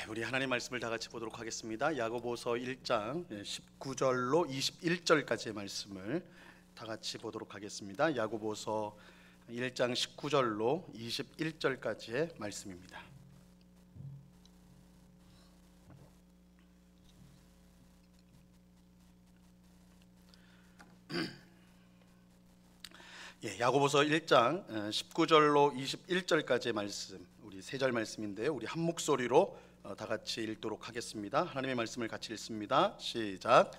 우리 하나님 말씀을 다 같이 보도록 하겠습니다. 야고보서 1장 19절로 21절까지의 말씀을 다 같이 보도록 하겠습니다. 야고보서 1장 19절로 21절까지의 말씀입니다. 야고보서 1장 19절로 21절까지의 말씀, 우리 세 절 말씀인데요. 우리 한 목소리로 다 같이 읽도록 하겠습니다. 하나님의 말씀을 같이 읽습니다. 시작.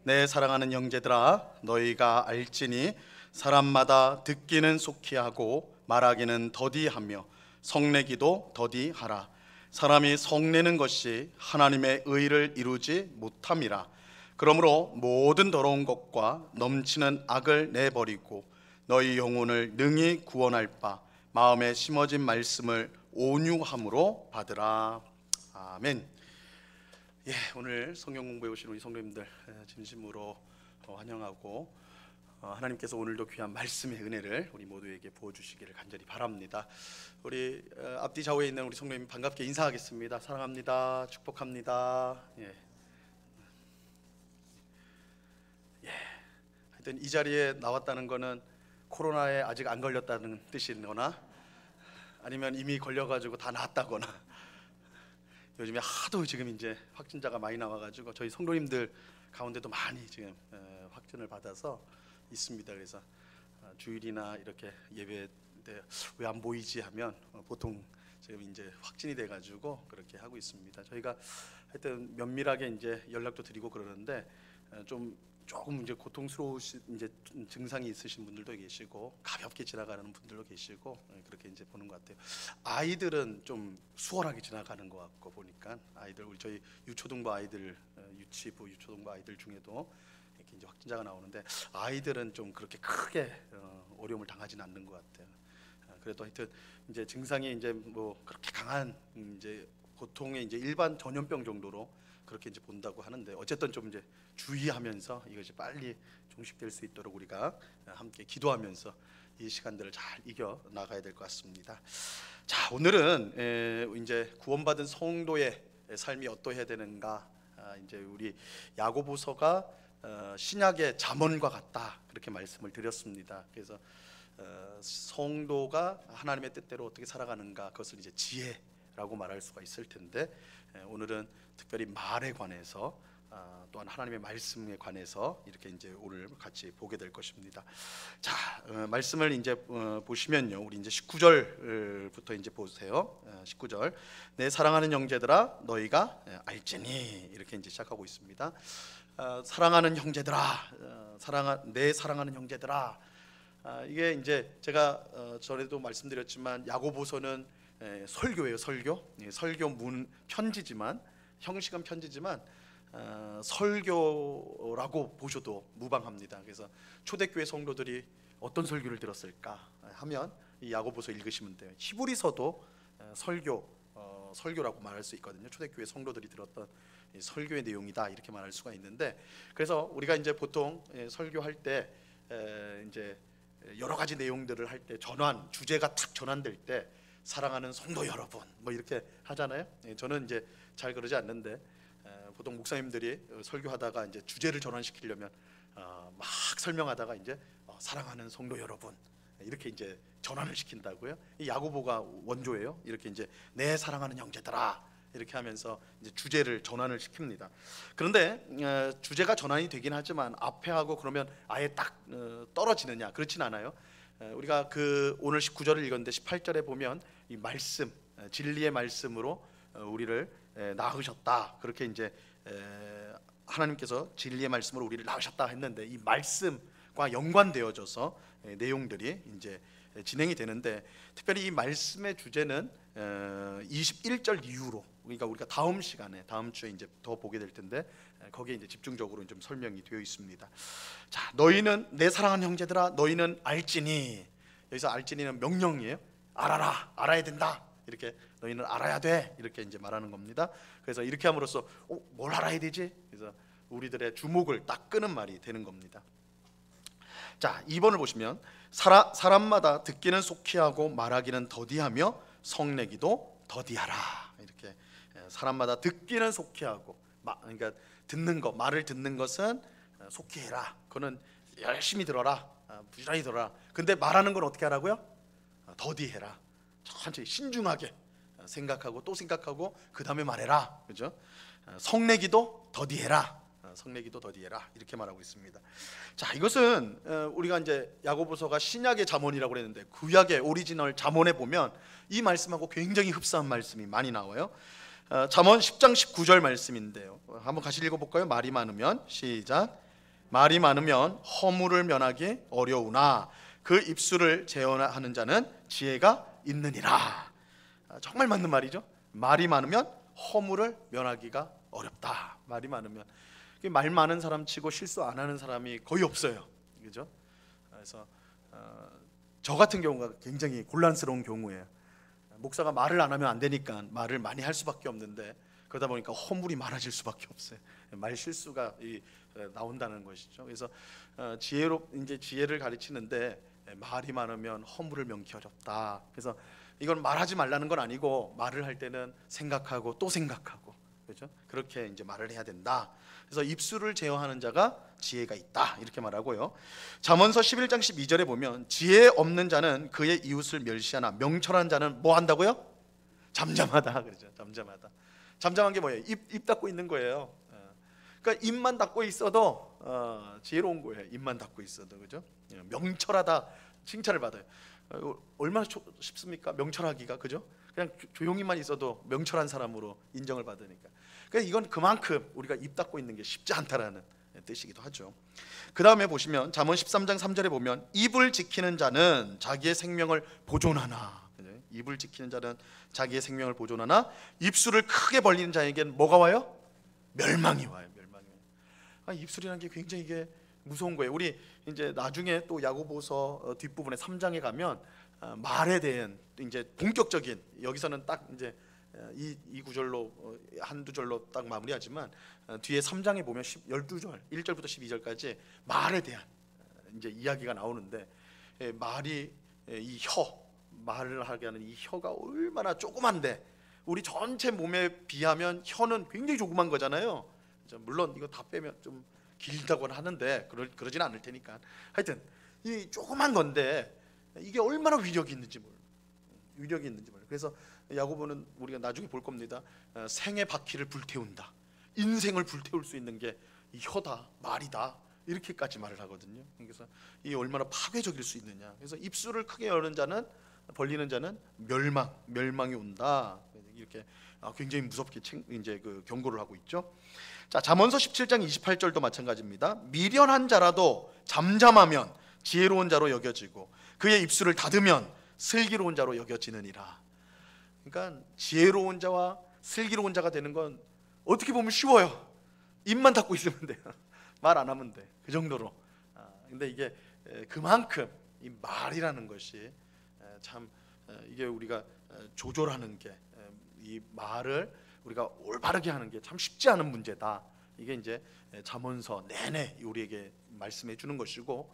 내 사랑하는 형제들아, 너희가 알지니 사람마다 듣기는 속히 하고 말하기는 더디하며 성내기도 더디하라. 사람이 성내는 것이 하나님의 의를 이루지 못함이라. 그러므로 모든 더러운 것과 넘치는 악을 내버리고 너희 영혼을 능히 구원할 바 마음에 심어진 말씀을 온유함으로 받으라. 아멘. 오늘 성경 공부해 오신 우리 성도님들 진심으로 환영하고 하나님께서 오늘도 귀한 말씀의 은혜를 우리 모두에게 부어주시기를 간절히 바랍니다. 우리 앞뒤 좌우에 있는 우리 성도님 반갑게 인사하겠습니다. 사랑합니다. 축복합니다. 하여튼 이 자리에 나왔다는 거는 코로나에 아직 안 걸렸다는 뜻이거나 아니면 이미 걸려가지고 다 나았다거나, 요즘에 하도 지금 이제 확진자가 많이 나와가지고 저희 성도님들 가운데도 많이 지금 확진을 받아서 있습니다. 그래서 주일이나 이렇게 예배 때 왜 안 보이지 하면 보통 지금 이제 확진이 돼가지고 그렇게 하고 있습니다. 저희가 하여튼 면밀하게 이제 연락도 드리고 그러는데 조금 이제 고통스러우신 이제 증상이 있으신 분들도 계시고 가볍게 지나가는 분들도 계시고 그렇게 이제 보는 것 같아요. 아이들은 좀 수월하게 지나가는 것 같고 보니까 아이들, 우리 저희 유초등부 아이들, 유치부 유초등부 아이들 중에도 이렇게 이제 확진자가 나오는데 아이들은 좀 그렇게 크게 어려움을 당하지는 않는 것 같아요. 그래도 하여튼 이제 증상이 이제 뭐 그렇게 강한 이제 보통의 이제 일반 전염병 정도로 그렇게 이제 본다고 하는데, 어쨌든 좀 이제 주의하면서 이것이 빨리 종식될 수 있도록 우리가 함께 기도하면서 이 시간들을 잘 이겨 나가야 될 것 같습니다. 자, 오늘은 이제 구원받은 성도의 삶이 어떠해야 되는가, 이제 우리 야고보서가 신약의 잠언과 같다 그렇게 말씀을 드렸습니다. 그래서 성도가 하나님의 뜻대로 어떻게 살아가는가, 그것을 이제 지혜라고 말할 수가 있을 텐데, 오늘은 특별히 말에 관해서 또한 하나님의 말씀에 관해서 이렇게 이제 오늘 같이 보게 될 것입니다. 자, 말씀을 이제 보시면요, 우리 이제 19절부터 이제 보세요. 19절. 내 사랑하는 형제들아, 너희가 알지니, 이렇게 이제 시작하고 있습니다. 사랑하는 형제들아, 내 사랑하는 형제들아. 이게 이제 제가 전에도 말씀드렸지만 야고보서는 설교예요. 설교문 편지지만, 형식은 편지지만 설교라고 보셔도 무방합니다. 그래서 초대교회 성도들이 어떤 설교를 들었을까 하면 이 야고보서 읽으시면 돼요. 히브리서도 설교라고 말할 수 있거든요. 초대교회 성도들이 들었던 설교의 내용이다 이렇게 말할 수가 있는데, 그래서 우리가 이제 보통 설교할 때 이제 여러 가지 내용들을 할 때 주제가 탁 전환될 때 사랑하는 성도 여러분 뭐 이렇게 하잖아요. 저는 이제 잘 그러지 않는데 보통 목사님들이 설교하다가 이제 주제를 전환시키려면 막 설명하다가 이제 사랑하는 성도 여러분 이렇게 이제 전환을 시킨다고요. 이 야고보가 원조예요. 이렇게 이제 내 사랑하는 형제들아 이렇게 하면서 이제 주제를 전환을 시킵니다. 그런데 주제가 전환이 되긴 하지만 앞에 하고 그러면 아예 딱 떨어지느냐, 그렇진 않아요. 우리가 오늘 19절을 읽었는데 18절에 보면 이 말씀, 진리의 말씀으로 우리를 낳으셨다. 그렇게 이제 하나님께서 진리의 말씀으로 우리를 낳으셨다 했는데, 이 말씀과 연관되어져서 내용들이 이제 진행이 되는데, 특별히 이 말씀의 주제는 21절 이후로, 그러니까 우리가 다음 시간에 다음 주에 이제 더 보게 될 텐데 거기에 이제 집중적으로 좀 설명이 되어 있습니다. 자, 너희는 내 사랑하는 형제들아, 너희는 알지니. 여기서 알지니는 명령이에요. 알아야 된다. 이렇게 너희는 알아야 돼. 이렇게 이제 말하는 겁니다. 그래서 이렇게 함으로써 뭘 알아야 되지? 그래서 우리들의 주목을 딱 끄는 말이 되는 겁니다. 자, 2번을 보시면 사람마다 듣기는 속히 하고 말하기는 더디하며 성내기도 더디하라. 이렇게 사람마다 듣기는 속히 하고, 그러니까 듣는 것, 말을 듣는 것은 속히 해라. 그거는 열심히 들어라, 부지런히 들어라. 근데 말하는 건 어떻게 하라고요? 더디해라. 천천히 신중하게 생각하고 또 생각하고 그 다음에 말해라. 그죠? 성내기도 더디해라. 성내기도 더디해라. 이렇게 말하고 있습니다. 자, 이것은 우리가 이제 야고보서가 신약의 잠언이라고 그랬는데 구약의 오리지널 잠언에 보면 이 말씀하고 굉장히 흡사한 말씀이 많이 나와요. 잠언 10장 19절 말씀인데요. 한번 같이 읽어볼까요? 말이 많으면, 시작. 말이 많으면 허물을 면하기 어려우나 그 입술을 제어하는 자는 지혜가 있느니라. 정말 맞는 말이죠. 말이 많으면 허물을 면하기가 어렵다. 말이 많으면, 말 많은 사람 치고 실수 안 하는 사람이 거의 없어요. 그죠? 그래서 저 같은 경우가 굉장히 곤란스러운 경우예요. 목사가 말을 안 하면 안 되니까 말을 많이 할 수밖에 없는데, 그러다 보니까 허물이 많아질 수밖에 없어요. 말 실수가 나온다는 것이죠. 그래서 지혜를 가르치는데 말이 많으면 허물을 면기 어렵다. 그래서 이건 말하지 말라는 건 아니고, 말을 할 때는 생각하고 또 생각하고, 그렇죠? 그렇게 이제 말을 해야 된다. 그래서 입술을 제어하는 자가 지혜가 있다, 이렇게 말하고요. 잠언서 11장 12절에 보면 지혜 없는 자는 그의 이웃을 멸시하나 명철한 자는 뭐 한다고요? 잠잠하다. 그렇죠? 잠잠하다. 잠잠한 게 뭐예요? 입 닫고 있는 거예요. 그러니까 입만 닫고 있어도 지혜로운 거예요. 입만 닫고 있어도. 그죠? 명철하다 칭찬을 받아요. 얼마나 쉽습니까? 명철하기가. 그죠? 그냥 조용히만 있어도 명철한 사람으로 인정을 받으니까. 그러니까 이건 그만큼 우리가 입 닫고 있는 게 쉽지 않다라는 뜻이기도 하죠. 그 다음에 보시면 잠언 13장 3절에 보면 입을 지키는 자는 자기의 생명을 보존하나. 입을 지키는 자는 자기의 생명을 보존하나 입술을 크게 벌리는 자에겐 뭐가 와요? 멸망이 와요. 멸망이. 입술이라는 게 굉장히 이게 무서운 거예요. 우리 이제 나중에 또 야고보서 뒷부분에 3장에 가면 말에 대한 이제 본격적인, 여기서는 딱 이제 이 구절로 한두 절로 딱 마무리하지만 뒤에 3장에 보면 12절 1절부터 12절까지 말에 대한 이제 이야기가 나오는데, 말이 말을 하게 하는 이 혀가 얼마나 조그만데, 우리 전체 몸에 비하면 혀는 굉장히 조그만 거잖아요. 물론 이거 다 빼면 좀 길다고는 하는데 그러진 않을 테니까. 하여튼 이 조그만 건데 이게 얼마나 위력이 있는지 몰라요. 그래서 야고보는 우리가 나중에 볼 겁니다. 생의 바퀴를 불태운다. 인생을 불태울 수 있는 게 이 혀다, 말이다. 이렇게까지 말을 하거든요. 그래서 이 얼마나 파괴적일 수 있느냐. 그래서 입술을 크게 벌리는 자는 멸망이 온다. 이렇게 굉장히 무섭게 이제 경고를 하고 있죠. 자, 잠언서 17장 28절도 마찬가지입니다. 미련한 자라도 잠잠하면 지혜로운 자로 여겨지고 그의 입술을 닫으면 슬기로운 자로 여겨지느니라. 그러니까 지혜로운 자와 슬기로운 자가 되는 건 어떻게 보면 쉬워요. 입만 닫고 있으면 돼요. 말 안 하면 돼. 그 정도로. 근데 이게 그만큼 이 말이라는 것이 참 이게 우리가 조절하는 게, 이 말을 우리가 올바르게 하는 게 참 쉽지 않은 문제다. 이게 이제 잠언서 내내 우리에게 말씀해 주는 것이고,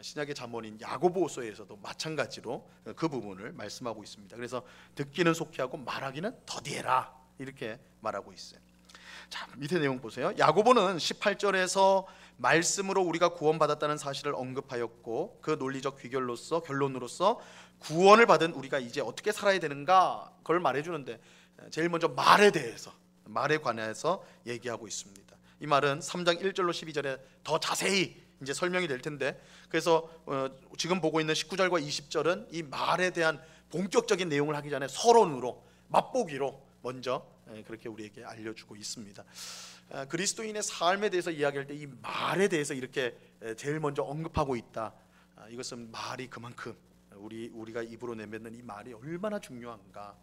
신약의 잠언인 야고보서에서도 마찬가지로 그 부분을 말씀하고 있습니다. 그래서 듣기는 속히 하고 말하기는 더디해라, 이렇게 말하고 있어요. 자, 밑에 내용 보세요. 야고보는 18절에서 말씀으로 우리가 구원받았다는 사실을 언급하였고, 그 논리적 결론으로서 구원을 받은 우리가 이제 어떻게 살아야 되는가, 그걸 말해주는데 제일 먼저 말에 관해서 얘기하고 있습니다. 이 말은 3장 1절로 12절에 더 자세히 이제 설명이 될 텐데, 그래서 지금 보고 있는 19절과 20절은 이 말에 대한 본격적인 내용을 하기 전에 서론으로, 맛보기로 먼저 그렇게 우리에게 알려주고 있습니다. 그리스도인의 삶에 대해서 이야기할 때 이 말에 대해서 이렇게 제일 먼저 언급하고 있다. 이것은 말이 그만큼 우리가 입으로 내뱉는 이 말이 얼마나 중요한가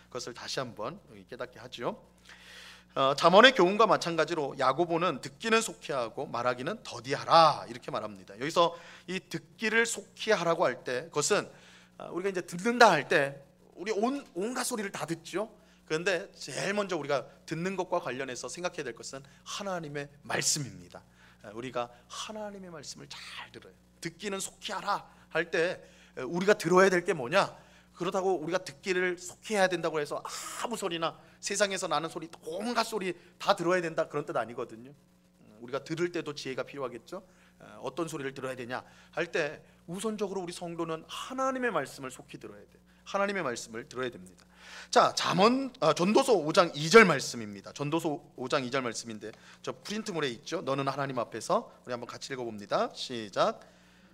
그것을 다시 한번 깨닫게 하죠. 잠언의 교훈과 마찬가지로 야고보는 듣기는 속히 하고 말하기는 더디하라, 이렇게 말합니다. 여기서 이 듣기를 속히 하라고 할 때, 그것은 우리가 이제 듣는다 할 때 우리 온갖 소리를 다 듣죠. 그런데 제일 먼저 우리가 듣는 것과 관련해서 생각해야 될 것은 하나님의 말씀입니다. 우리가 하나님의 말씀을 잘 들어요. 듣기는 속히 하라 할 때 우리가 들어야 될 게 뭐냐? 그렇다고 우리가 듣기를 속히 해야 된다고 해서 아무 소리나 세상에서 나는 소리, 온갖 소리 다 들어야 된다, 그런 뜻 아니거든요. 우리가 들을 때도 지혜가 필요하겠죠. 어떤 소리를 들어야 되냐 할 때 우선적으로 우리 성도는 하나님의 말씀을 속히 들어야 돼. 하나님의 말씀을 들어야 됩니다. 자, 전도서 5장 2절 말씀입니다. 전도서 5장 2절 말씀인데 저 프린트물에 있죠. 너는 하나님 앞에서, 우리 한번 같이 읽어봅니다. 시작.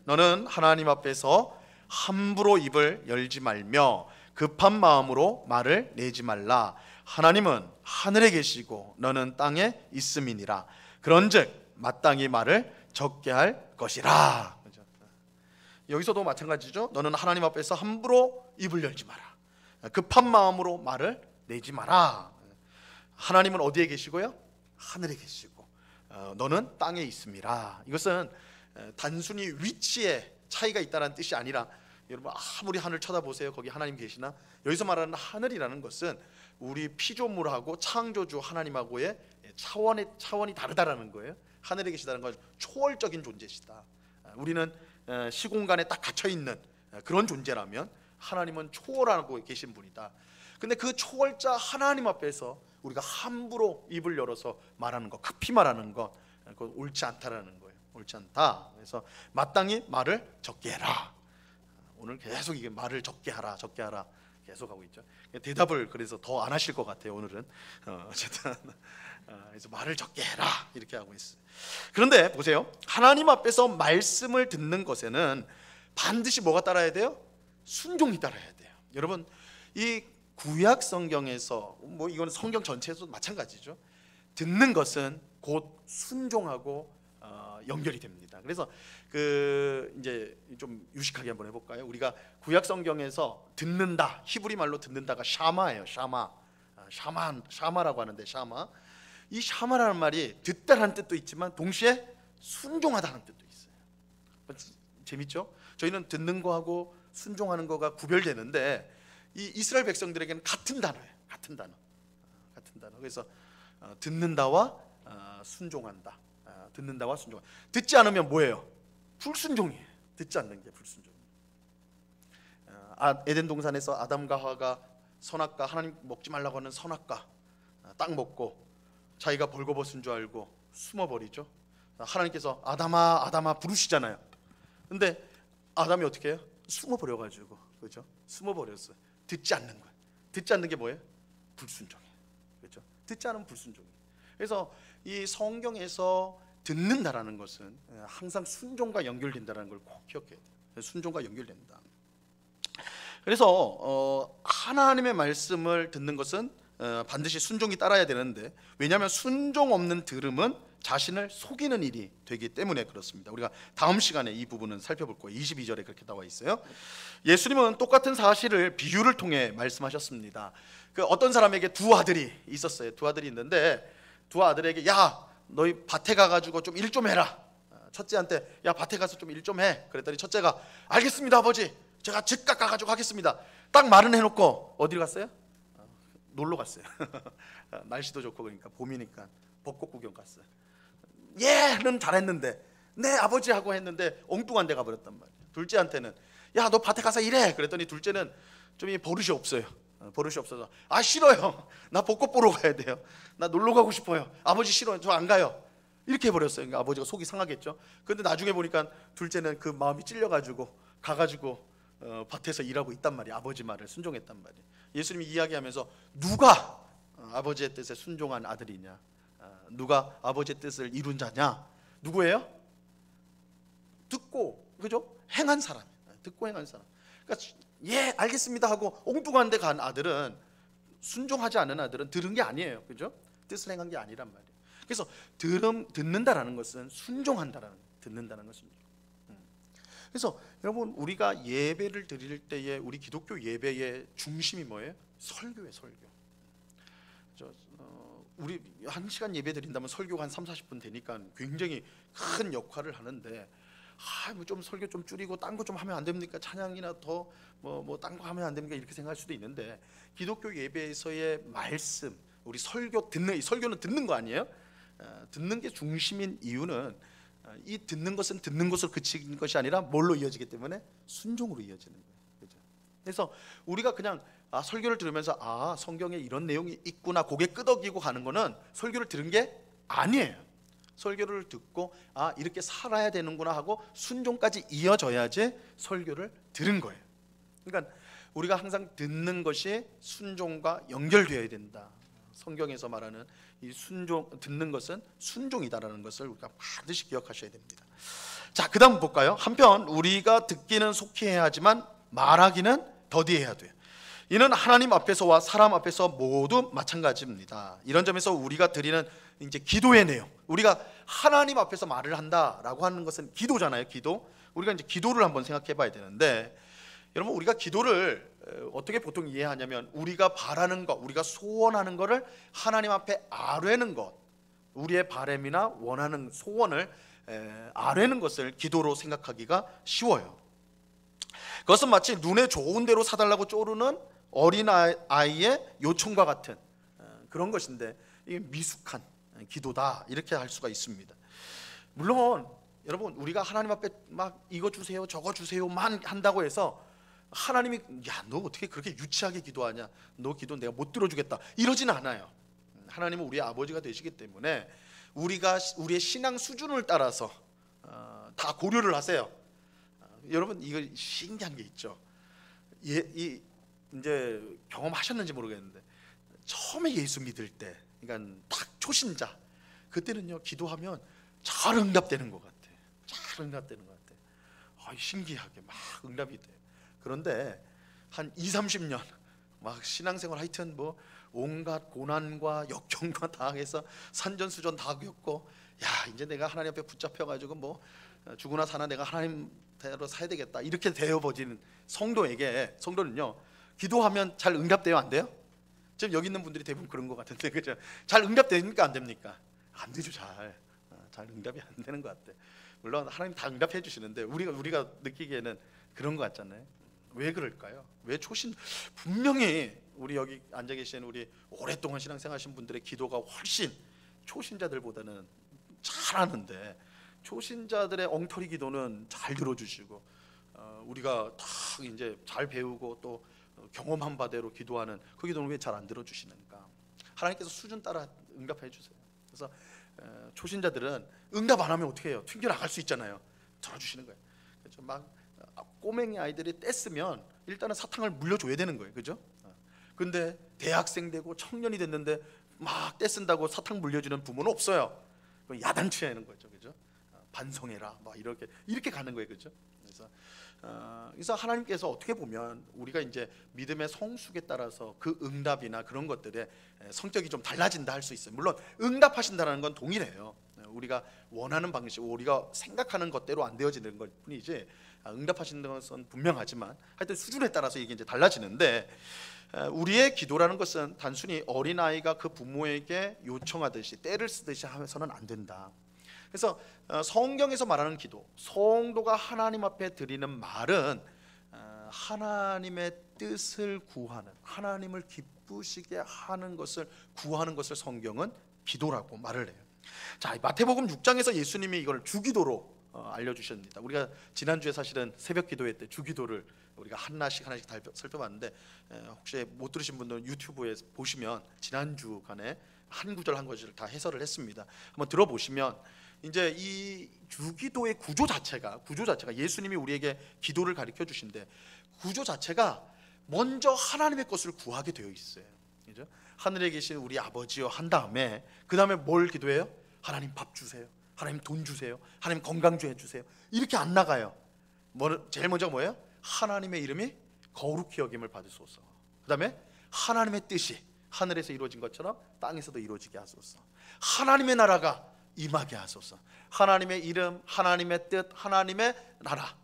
너는 하나님 앞에서 함부로 입을 열지 말며 급한 마음으로 말을 내지 말라. 하나님은 하늘에 계시고 너는 땅에 있음이니라. 그런즉 마땅히 말을 적게 할 것이라. 여기서도 마찬가지죠. 너는 하나님 앞에서 함부로 입을 열지 마라. 급한 마음으로 말을 내지 마라. 하나님은 어디에 계시고요? 하늘에 계시고 너는 땅에 있음이라. 이것은 단순히 위치에 차이가 있다는 뜻이 아니라, 여러분 아무리 하늘 쳐다보세요. 거기 하나님 계시나? 여기서 말하는 하늘이라는 것은 우리 피조물하고 창조주 하나님하고의 차원이 다르다라는 거예요. 하늘에 계시다는 건 초월적인 존재시다. 우리는 시공간에 딱 갇혀 있는 그런 존재라면 하나님은 초월하고 계신 분이다. 근데 그 초월자 하나님 앞에서 우리가 함부로 입을 열어서 말하는 것, 급히 말하는 것, 그건 옳지 않다라는 거예요. 옳지 않다. 그래서 마땅히 말을 적게 해라. 오늘 계속 이게 말을 적게 하라 계속 하고 있죠. 대답을 그래서 더 안 하실 것 같아요. 오늘은 어쨌든 그래서 말을 적게 해라 이렇게 하고 있어요. 그런데 보세요. 하나님 앞에서 말씀을 듣는 것에는 반드시 뭐가 따라야 돼요? 순종이 따라야 돼요. 여러분 이 구약 성경에서 뭐 이건 성경 전체에서도 마찬가지죠. 듣는 것은 곧 순종하고 연결이 됩니다. 그래서 이제 좀 유식하게 한번 해볼까요? 우리가 구약 성경에서 듣는다, 히브리 말로 듣는다가 샤마예요. 샤마라고 하는데 이 샤마라는 말이 듣다라는 뜻도 있지만 동시에 순종하다는 뜻도 있어요. 재밌죠? 저희는 듣는 거하고 순종하는 거가 구별되는데 이 이스라엘 백성들에게는 같은 단어예요. 같은 단어. 그래서 듣는다와 순종한다. 듣는다와 순종. 듣지 않으면 뭐예요? 불순종이에요. 듣지 않는 게 불순종. 에덴 동산에서 아담과 하와가 선악과, 하나님 먹지 말라고 하는 선악과 딱 먹고 자기가 벌거벗은 줄 알고 숨어버리죠. 하나님께서 아담아 부르시잖아요. 근데 아담이 어떻게 해요? 숨어버려가지고, 그렇죠? 숨어버렸어요. 듣지 않는 거예요. 듣지 않는 게 뭐예요? 불순종이에요. 그렇죠? 듣지 않으면 불순종이에요. 그래서 이 성경에서 듣는다라는 것은 항상 순종과 연결된다는 걸 꼭 기억해야 돼요. 순종과 연결된다. 그래서 하나님의 말씀을 듣는 것은 반드시 순종이 따라야 되는데, 왜냐하면 순종 없는 들음은 자신을 속이는 일이 되기 때문에 그렇습니다. 우리가 다음 시간에 이 부분은 살펴볼 거예요. 22절에 그렇게 나와 있어요. 예수님은 똑같은 사실을 비유를 통해 말씀하셨습니다. 어떤 사람에게 두 아들이 있었어요. 두 아들이 있는데 두 아들에게 야 너희 밭에 가가지고 좀 일 좀 해라. 첫째한테 야 밭에 가서 좀 일 좀 해. 그랬더니 첫째가 알겠습니다 아버지, 제가 즉각 가가지고 하겠습니다. 딱 말은 해놓고 어디로 갔어요? 놀러 갔어요. 날씨도 좋고 그러니까 봄이니까 벚꽃 구경 갔어요. 얘는 잘했는데 네 아버지 하고 했는데 엉뚱한 데 가버렸단 말이에요. 둘째한테는 야 너 밭에 가서 일해. 그랬더니 둘째는 좀 버릇이 없어요. 버릇이 없어서 아 싫어요. 나 벚꽃 보러 가야 돼요. 나 놀러 가고 싶어요. 아버지 싫어요. 저 안 가요. 이렇게 해버렸어요. 그러니까 아버지가 속이 상하겠죠. 근데 나중에 보니까 둘째는 그 마음이 찔려가지고 가가지고 밭에서 일하고 있단 말이에요. 아버지 말을 순종했단 말이에요. 예수님이 이야기하면서 누가 아버지의 뜻에 순종한 아들이냐, 누가 아버지의 뜻을 이룬 자냐, 누구예요? 듣고, 그죠? 행한 사람. 듣고 행한 사람. 그러니까 예 알겠습니다 하고 엉뚱한 데 간 아들은, 순종하지 않은 아들은 들은 게 아니에요. 그죠? 뜻을 행한 게 아니란 말이에요. 그래서 듣는다라는 것은 순종한다라는 거예요. 듣는다는 것은. 그래서 여러분 우리가 예배를 드릴 때에 우리 기독교 예배의 중심이 뭐예요? 설교예요. 설교. 우리 1시간 예배 드린다면 설교가 한 30-40분 되니까 굉장히 큰 역할을 하는데, 뭐 좀 설교 좀 줄이고 딴 거 좀 하면 안 됩니까? 찬양이나 더 뭐 딴 거 하면 안 됩니까? 이렇게 생각할 수도 있는데, 기독교 예배에서의 말씀, 우리 설교는 듣는 거 아니에요? 듣는 게 중심인 이유는 이 듣는 것은 듣는 것으로 그치는 것이 아니라 뭘로 이어지기 때문에? 순종으로 이어지는 거예요. 그렇죠? 그래서 우리가 그냥 설교를 들으면서 성경에 이런 내용이 있구나 고개 끄덕이고 가는 거는 설교를 들은 게 아니에요. 설교를 듣고 이렇게 살아야 되는구나 하고 순종까지 이어져야지 설교를 들은 거예요. 그러니까 우리가 항상 듣는 것이 순종과 연결되어야 된다. 성경에서 말하는 이 듣는 것은 순종이다라는 것을 우리가 반드시 기억하셔야 됩니다. 자, 그 다음 볼까요? 한편 우리가 듣기는 속히 해야 하지만 말하기는 더디해야 돼요. 이는 하나님 앞에서와 사람 앞에서 모두 마찬가지입니다. 이런 점에서 우리가 드리는 이제 기도의 내용, 우리가 하나님 앞에서 말을 한다라고 하는 것은 기도잖아요. 기도. 우리가 이제 기도를 한번 생각해 봐야 되는데, 여러분 우리가 기도를 어떻게 보통 이해하냐면 우리가 바라는 것, 우리가 소원하는 것을 하나님 앞에 아뢰는 것, 우리의 바람이나 원하는 소원을 아뢰는 것을 기도로 생각하기가 쉬워요. 그것은 마치 눈에 좋은 대로 사달라고 쪼르는 어린아이의 요청과 같은 그런 것인데, 이게 미숙한 기도다 이렇게 할 수가 있습니다. 물론 여러분 우리가 하나님 앞에 막 이거 주세요 저거 주세요만 한다고 해서 하나님이 너 어떻게 그렇게 유치하게 기도하냐, 너 기도 내가 못 들어주겠다 이러지는 않아요. 하나님은 우리의 아버지가 되시기 때문에 우리가 우리의 신앙 수준을 따라서 다 고려를 하세요. 여러분 이거 신기한 게 있죠. 이제 경험하셨는지 모르겠는데 처음에 예수 믿을 때, 그러니까 딱 초신자 그때는요 기도하면 잘 응답되는 것 같아. 잘 응답되는 것 같아. 신기하게 막 응답이 돼. 그런데 한 20-30년 막 신앙생활 하여튼 뭐 온갖 고난과 역경과 다 해서 산전수전 다 겪고, 이제 내가 하나님 앞에 붙잡혀가지고 뭐 죽으나 사나 내가 하나님대로 살아야 되겠다 이렇게 되어버리는 성도는요 기도하면 잘 응답돼요, 안 돼요? 지금 여기 있는 분들이 대부분 그런 것 같은데, 그죠? 잘 응답됩니까, 안 됩니까? 안 되죠. 잘 응답이 안 되는 것 같아. 물론 하나님 다 응답해 주시는데 우리가 느끼기에는 그런 것 같잖아요. 왜 그럴까요? 왜 분명히 우리 여기 앉아 계신 우리 오랫동안 신앙생활하신 분들의 기도가 훨씬 초신자들보다는 잘하는데, 초신자들의 엉터리 기도는 잘 들어주시고 우리가 다 이제 잘 배우고 또 경험한 바대로 기도하는 그 기도는 왜 잘 안 들어주시는가? 하나님께서 수준 따라 응답해 주세요. 그래서 초신자들은 응답 안 하면 어떻게 해요? 튕겨 나갈 수 있잖아요. 들어주시는 거예요. 그렇죠? 막 꼬맹이 아이들이 뗐으면 일단은 사탕을 물려줘야 되는 거예요, 그죠? 근데 대학생 되고 청년이 됐는데 막 떼쓴다고 사탕 물려주는 부모는 없어요. 야단치는 거죠, 그죠? 반성해라, 막 이렇게 가는 거예요, 그죠? 그래서 하나님께서 어떻게 보면 우리가 이제 믿음의 성숙에 따라서 그 응답이나 그런 것들의 성격이 좀 달라진다 할 수 있어요. 물론 응답하신다는 건 동일해요. 우리가 원하는 방식, 우리가 생각하는 것대로 안 되어지는 것 뿐이지 응답하시는 것은 분명하지만 하여튼 수준에 따라서 이게 이제 달라지는데, 우리의 기도라는 것은 단순히 어린아이가 그 부모에게 요청하듯이 떼를 쓰듯이 하면서는 안 된다. 그래서 성경에서 말하는 기도, 성도가 하나님 앞에 드리는 말은 하나님의 뜻을 구하는, 하나님을 기쁘시게 하는 것을 구하는 것을 성경은 기도라고 말을 해요. 자, 마태복음 6장에서 예수님이 이걸 주기도로 알려주셨습니다. 우리가 지난주에 사실은 새벽 기도회 때 주기도를 우리가 하나씩 다 살펴봤는데, 혹시 못 들으신 분들은 유튜브에 보시면 지난주간에 한 구절 한 구절 다 해설을 했습니다. 한번 들어보시면 이제 이 주기도의 구조 자체가 예수님이 우리에게 기도를 가르쳐 주신데, 구조 자체가 먼저 하나님의 것을 구하게 되어 있어요. 그죠? 하늘에 계신 우리 아버지여 한 다음에 그 다음에 뭘 기도해요? 하나님 밥 주세요. 하나님 돈 주세요. 하나님 건강 좀 해주세요. 이렇게 안 나가요. 제일 먼저 뭐예요? 하나님의 이름이 거룩히 여김을 받으소서. 그 다음에 하나님의 뜻이 하늘에서 이루어진 것처럼 땅에서도 이루어지게 하소서. 하나님의 나라가 임하게 하소서. 하나님의 이름, 하나님의 뜻, 하나님의 나라.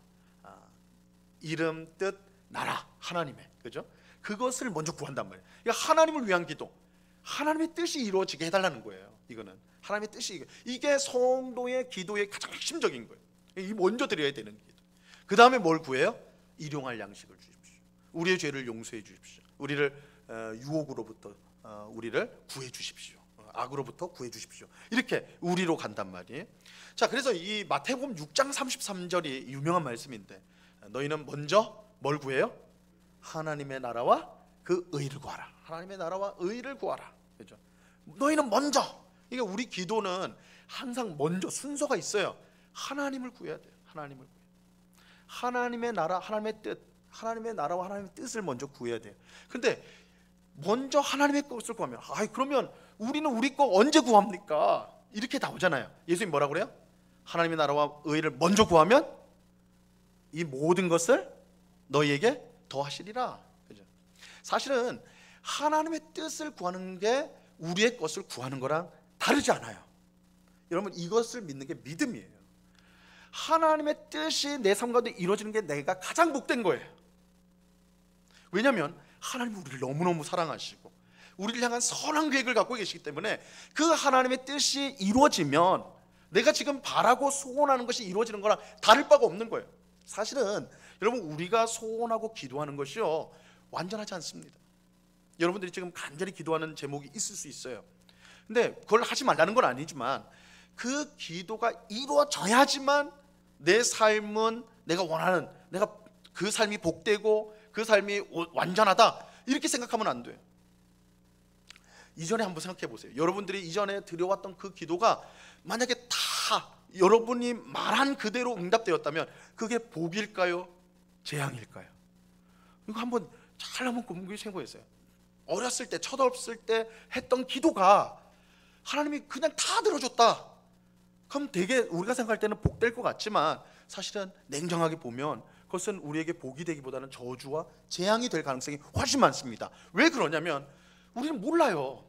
이름, 뜻, 나라, 하나님의, 그죠? 그것을 먼저 구한단 말이에요. 그러니까 하나님을 위한 기도, 하나님의 뜻이 이루어지게 해달라는 거예요. 이거는 하나님의 뜻이, 이게 성도의 기도의 가장 핵심적인 거예요. 이 먼저 드려야 되는 기도. 그 다음에 뭘 구해요? 일용할 양식을 주십시오. 우리의 죄를 용서해 주십시오. 우리를 유혹으로부터 우리를 구해 주십시오. 악으로부터 구해 주십시오. 이렇게 우리로 간단 말이에요. 자, 그래서 이 마태복음 6장 33절이 유명한 말씀인데, 너희는 먼저 뭘 구해요? 하나님의 나라와 그 의를 구하라. 하나님의 나라와 의를 구하라. 그죠? 너희는 먼저, 이게 우리 기도는 항상 먼저 순서가 있어요. 하나님을 구해야 돼요. 하나님을 구해야 돼요. 하나님의 나라, 하나님의 뜻, 하나님의 나라와 하나님의 뜻을 먼저 구해야 돼요. 근데 먼저 하나님의 것을 구하면, 그러면 우리는 우리 거 언제 구합니까? 이렇게 나오잖아요. 예수님 뭐라 그래요? 하나님의 나라와 의를 먼저 구하면 이 모든 것을 너희에게 더하시리라. 그죠? 사실은 하나님의 뜻을 구하는 게 우리의 것을 구하는 거랑 다르지 않아요. 여러분, 이것을 믿는 게 믿음이에요. 하나님의 뜻이 내 삶 가운데 이루어지는 게 내가 가장 복된 거예요. 왜냐하면 하나님은 우리를 너무너무 사랑하시고 우리를 향한 선한 계획을 갖고 계시기 때문에 그 하나님의 뜻이 이루어지면 내가 지금 바라고 소원하는 것이 이루어지는 거랑 다를 바가 없는 거예요. 사실은 여러분, 우리가 소원하고 기도하는 것이요, 완전하지 않습니다. 여러분들이 지금 간절히 기도하는 제목이 있을 수 있어요. 근데 그걸 하지 말라는 건 아니지만 그 기도가 이루어져야지만 내 삶은 내가 원하는, 내가 그 삶이 복되고 그 삶이 완전하다, 이렇게 생각하면 안 돼요. 이전에 한번 생각해 보세요. 여러분들이 이전에 드려왔던 그 기도가 만약에 다 여러분이 말한 그대로 응답되었다면 그게 복일까요? 재앙일까요? 이거 한번 공부해 생각해보세요. 어렸을 때, 첫없을 때 했던 기도가 하나님이 그냥 다 들어줬다, 그럼 되게 우리가 생각할 때는 복될 것 같지만 사실은 냉정하게 보면 그것은 우리에게 복이 되기보다는 저주와 재앙이 될 가능성이 훨씬 많습니다. 왜 그러냐면 우리는 몰라요.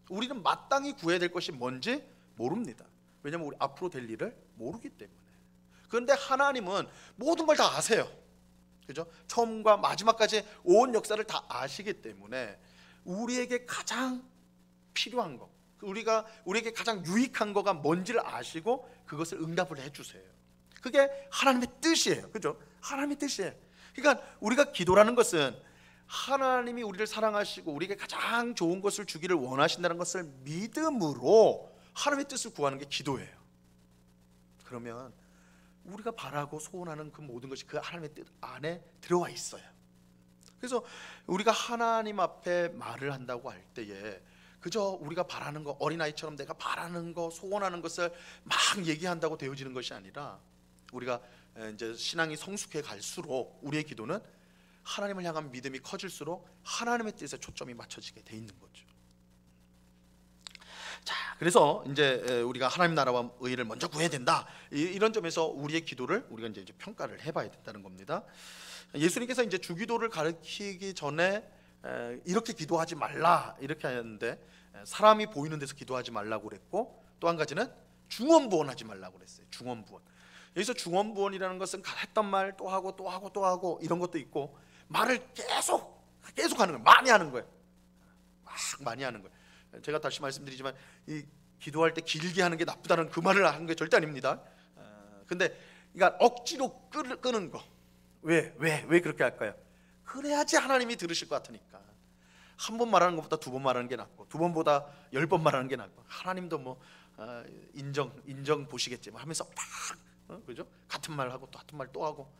우리는 마땅히 구해야 될 것이 뭔지 모릅니다. 왜냐하면 우리 앞으로 될 일을 모르기 때문에. 그런데 하나님은 모든 걸 다 아세요. 그죠? 처음과 마지막까지 온 역사를 다 아시기 때문에 우리에게 가장 필요한 거, 우리에게 가장 유익한 거가 뭔지를 아시고 그것을 응답을 해주세요. 그게 하나님의 뜻이에요. 그죠? 하나님의 뜻이에요. 그러니까 우리가 기도라는 것은 하나님이 우리를 사랑하시고 우리에게 가장 좋은 것을 주기를 원하신다는 것을 믿음으로 하나님의 뜻을 구하는 게 기도예요. 그러면 우리가 바라고 소원하는 그 모든 것이 그 하나님의 뜻 안에 들어와 있어요. 그래서 우리가 하나님 앞에 말을 한다고 할 때에 그저 우리가 바라는 거, 어린아이처럼 내가 바라는 거, 소원하는 것을 막 얘기한다고 되어지는 것이 아니라 우리가 이제 신앙이 성숙해 갈수록 우리의 기도는 하나님을 향한 믿음이 커질수록 하나님의 뜻에 초점이 맞춰지게 돼 있는 거죠. 자, 그래서 이제 우리가 하나님 나라와 의를 먼저 구해야 된다, 이런 점에서 우리의 기도를 우리가 이제 평가를 해봐야 된다는 겁니다. 예수님께서 이제 주기도를 가르치기 전에 이렇게 기도하지 말라 이렇게 하였는데, 사람이 보이는 데서 기도하지 말라고 그랬고, 또 한 가지는 중언부언하지 말라고 그랬어요. 중언부언. 여기서 중언부언이라는 것은 했던 말 또 하고 또 하고 또 하고 이런 것도 있고, 말을 계속 하는 거예요. 많이 하는 거예요. 막 많이 하는 거예요. 제가 다시 말씀드리지만 이 기도할 때 길게 하는 게 나쁘다는 그 말을 하는 게 절대 아닙니다. 근데 그러니까 억지로 끄는 거, 왜 그렇게 할까요? 그래야지 하나님이 들으실 것 같으니까. 한 번 말하는 것보다 두 번 말하는 게 낫고, 두 번보다 10번 말하는 게 낫고, 하나님도 뭐 인정 보시겠지 하면서 막 그죠? 같은 말 하고 또 같은 말 또 하고,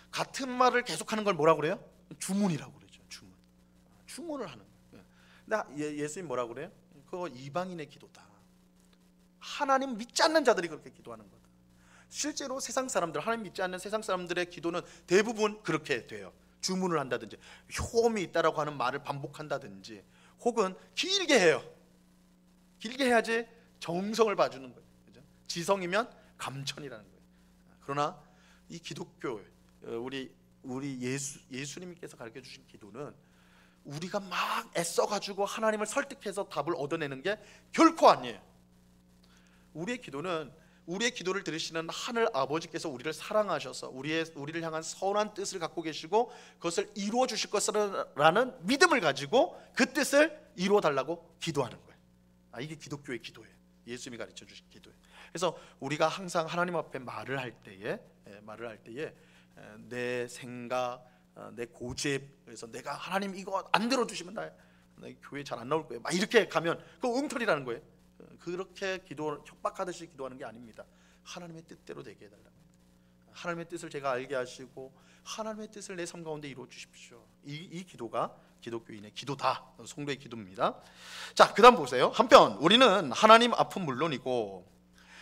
같은 말을 계속하는 걸 뭐라고 그래요? 주문이라고 그러죠. 주문을 하는 거예요. 근데 예수님 뭐라고 그래요? 그거 이방인의 기도다. 하나님 믿지 않는 자들이 그렇게 기도하는 거다. 실제로 세상 사람들, 하나님 믿지 않는 세상 사람들의 기도는 대부분 그렇게 돼요. 주문을 한다든지 효험이 있다라고 하는 말을 반복한다든지, 혹은 길게 해요. 길게 해야지 정성을 봐주는 거예요. 그죠? 지성이면 감천이라는 거예요. 그러나 이 기독교, 우리 예수님께서 가르쳐 주신 기도는 우리가 막 애써가지고 하나님을 설득해서 답을 얻어내는 게 결코 아니에요. 우리의 기도를 들으시는 하늘 아버지께서 우리를 사랑하셔서 우리를 향한 선한 뜻을 갖고 계시고 그것을 이루어 주실 것이라는 믿음을 가지고 그 뜻을 이루어 달라고 기도하는 거예요. 이게 기독교의 기도예요. 예수님이 가르쳐 주신 기도예요. 그래서 우리가 항상 하나님 앞에 말을 할 때에 내 생각, 내 고집, 그래서 내가 하나님 이거 안 들어주시면 나 교회 잘 안 나올 거예요, 막 이렇게 가면 그거 엉터리라는 거예요. 그렇게 협박하듯이 기도하는 게 아닙니다. 하나님의 뜻대로 되게 해달라고. 하나님의 뜻을 제가 알게 하시고 하나님의 뜻을 내 삶 가운데 이루어 주십시오. 이 기도가 기독교인의 기도다, 성도의 기도입니다. 자, 그다음 보세요. 한편 우리는 하나님 앞은 물론이고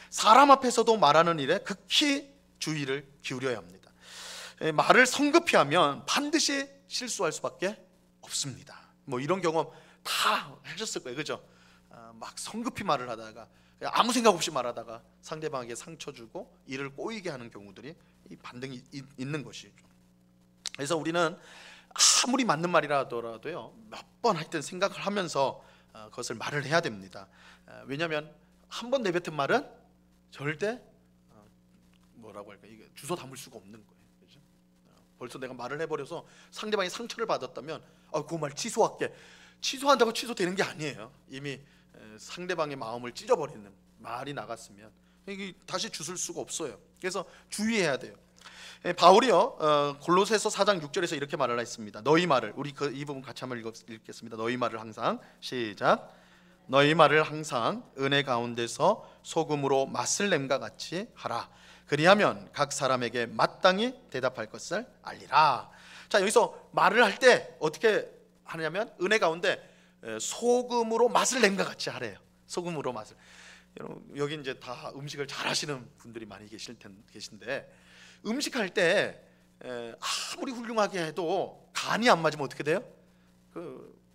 사람 앞에서도 말하는 일에 극히 주의를 기울여야 합니다. 말을 성급히 하면 반드시 실수할 수밖에 없습니다. 뭐 이런 경험 다 하셨을 거예요, 그죠? 막 성급히 말을 하다가 아무 생각 없이 말하다가 상대방에게 상처 주고 일을 꼬이게 하는 경우들이 반등이 있는 것이죠. 그래서 우리는 아무리 맞는 말이라 하더라도요, 몇 번 하여튼 생각을 하면서 그것을 말을 해야 됩니다. 왜냐하면 한 번 내뱉은 말은 절대 뭐라고 할까, 이게 주워 담을 수가 없는 거예요, 그죠? 벌써 내가 말을 해버려서 상대방이 상처를 받았다면 그 말 취소할게, 취소한다고 취소되는 게 아니에요. 이미 상대방의 마음을 찢어버리는 말이 나갔으면 이게 다시 주술 수가 없어요. 그래서 주의해야 돼요. 바울이요, 골로새서 4장 6절에서 이렇게 말을 했습니다. 너희 말을, 우리 이 부분 같이 한번 읽겠습니다. 너희 말을 항상, 시작. 너희 말을 항상 은혜 가운데서 소금으로 맛을 냄과 같이 하라. 그리하면 각 사람에게 마땅히 대답할 것을 알리라. 자, 여기서 말을 할 때 어떻게 하냐면 은혜 가운데 소금으로 맛을 냄과 같이 하래요. 소금으로 맛을. 여러분, 여기 이제 다 음식을 잘 하시는 분들이 많이 계신데, 음식할 때 아무리 훌륭하게 해도 간이 안 맞으면 어떻게 돼요?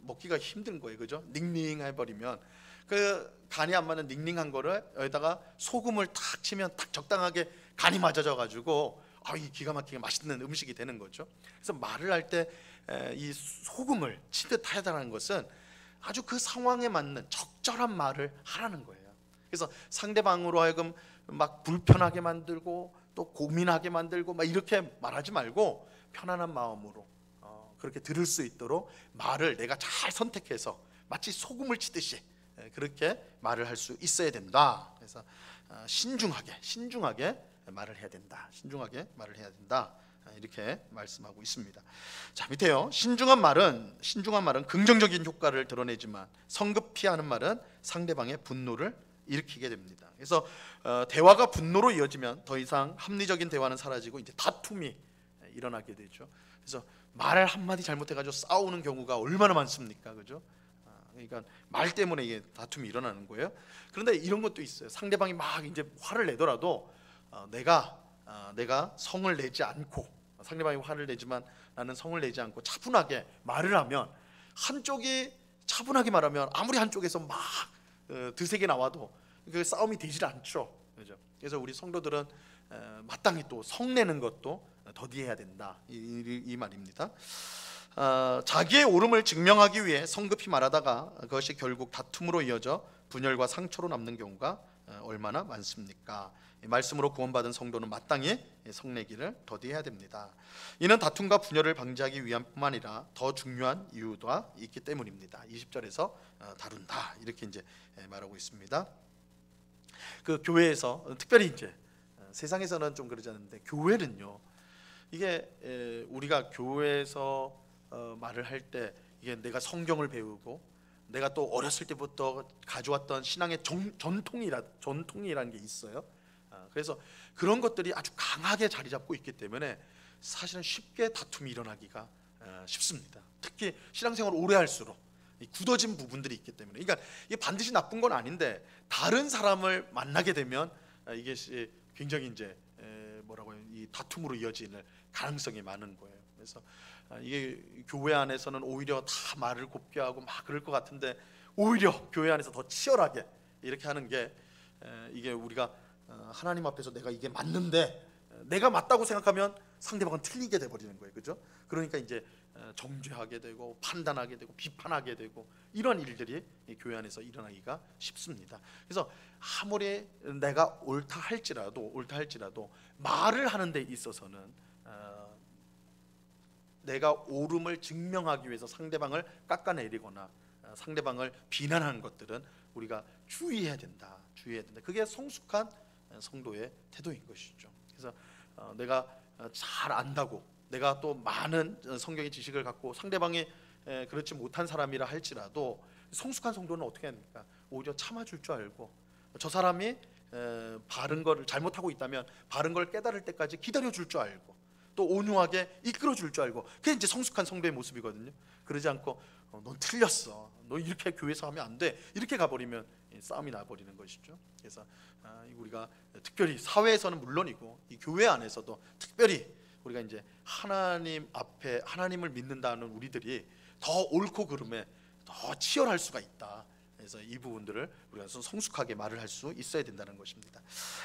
먹기가 힘든 거예요, 그죠? 닝닝해 버리면 그 간이 안 맞는 닝닝한 거를 여기다가 소금을 탁 치면 딱 적당하게 간이 맞아져 가지고 이 기가 막히게 맛있는 음식이 되는 거죠. 그래서 말을 할 때 이 소금을 치듯 하다는 것은 아주 그 상황에 맞는 적절한 말을 하라는 거예요. 그래서 상대방으로 하여금 막 불편하게 만들고 또 고민하게 만들고 막 이렇게 말하지 말고 편안한 마음으로 그렇게 들을 수 있도록 말을 내가 잘 선택해서 마치 소금을 치듯이 그렇게 말을 할 수 있어야 된다. 그래서 신중하게 말을 해야 된다. 신중하게 말을 해야 된다. 이렇게 말씀하고 있습니다. 자, 밑에요. 신중한 말은 긍정적인 효과를 드러내지만 성급히 하는 말은 상대방의 분노를 일으키게 됩니다. 그래서 대화가 분노로 이어지면 더 이상 합리적인 대화는 사라지고 이제 다툼이 일어나게 되죠. 그래서 말을 한마디 잘못해가지고 싸우는 경우가 얼마나 많습니까, 그죠? 그러니까 말 때문에 이게 다툼이 일어나는 거예요. 그런데 이런 것도 있어요. 상대방이 막 이제 화를 내더라도 내가 성을 내지 않고, 상대방이 화를 내지만 나는 성을 내지 않고 차분하게 말을 하면, 한쪽이 차분하게 말하면 아무리 한쪽에서 막 드세게 나와도 그 싸움이 되질 않죠, 그죠? 그래서 우리 성도들은 마땅히 또 성내는 것도 더디해야 된다, 이 말입니다. 자기의 옳음을 증명하기 위해 성급히 말하다가 그것이 결국 다툼으로 이어져 분열과 상처로 남는 경우가 얼마나 많습니까? 말씀으로 구원받은 성도는 마땅히 성내기를 더디해야 됩니다. 이는 다툼과 분열을 방지하기 위함뿐만 아니라 더 중요한 이유가 있기 때문입니다. 20절에서 다룬다, 이렇게 이제 말하고 있습니다. 그 교회에서 특별히 이제 세상에서는 좀 그러지 않는데 교회는요, 이게 우리가 교회에서 말을 할 때 이게 내가 성경을 배우고 내가 또 어렸을 때부터 가져왔던 신앙의 전통이라는 게 있어요. 그래서 그런 것들이 아주 강하게 자리 잡고 있기 때문에 사실은 쉽게 다툼이 일어나기가 쉽습니다. 특히 신앙생활을 오래 할수록 굳어진 부분들이 있기 때문에. 그러니까 이게 반드시 나쁜 건 아닌데 다른 사람을 만나게 되면 이게 굉장히 이제 이 다툼으로 이어지는 가능성이 많은 거예요. 그래서 이게 교회 안에서는 오히려 다 말을 곱게 하고 막 그럴 것 같은데 오히려 교회 안에서 더 치열하게 이렇게 하는 게 이게 우리가 하나님 앞에서 내가 이게 맞는데 내가 맞다고 생각하면 상대방은 틀리게 돼버리는 거예요, 그죠? 그러니까 이제 정죄하게 되고 판단하게 되고 비판하게 되고 이런 일들이 교회 안에서 일어나기가 쉽습니다. 그래서 아무리 내가 옳다 할지라도 말을 하는 데 있어서는 내가 옳음을 증명하기 위해서 상대방을 깎아내리거나 상대방을 비난하는 것들은 우리가 주의해야 된다. 그게 성숙한 성도의 태도인 것이죠. 그래서 내가 잘 안다고, 내가 또 많은 성경의 지식을 갖고 상대방이 그렇지 못한 사람이라 할지라도 성숙한 성도는 어떻게 합니까? 오히려 참아줄 줄 알고, 저 사람이 바른 거를 잘못하고 있다면 바른 걸 깨달을 때까지 기다려줄 줄 알고, 또 온유하게 이끌어 줄 줄 알고, 그게 이제 성숙한 성도의 모습이거든요. 그러지 않고 넌 틀렸어, 너 이렇게 교회에서 하면 안 돼, 이렇게 가버리면 싸움이 나버리는 것이죠. 그래서 우리가 특별히 사회에서는 물론이고 이 교회 안에서도 특별히 우리가 이제 하나님 앞에 하나님을 믿는다는 우리들이 더 옳고 그름에 더 치열할 수가 있다. 그래서 이 부분들을 우리가 성숙하게 말을 할 수 있어야 된다는 것입니다.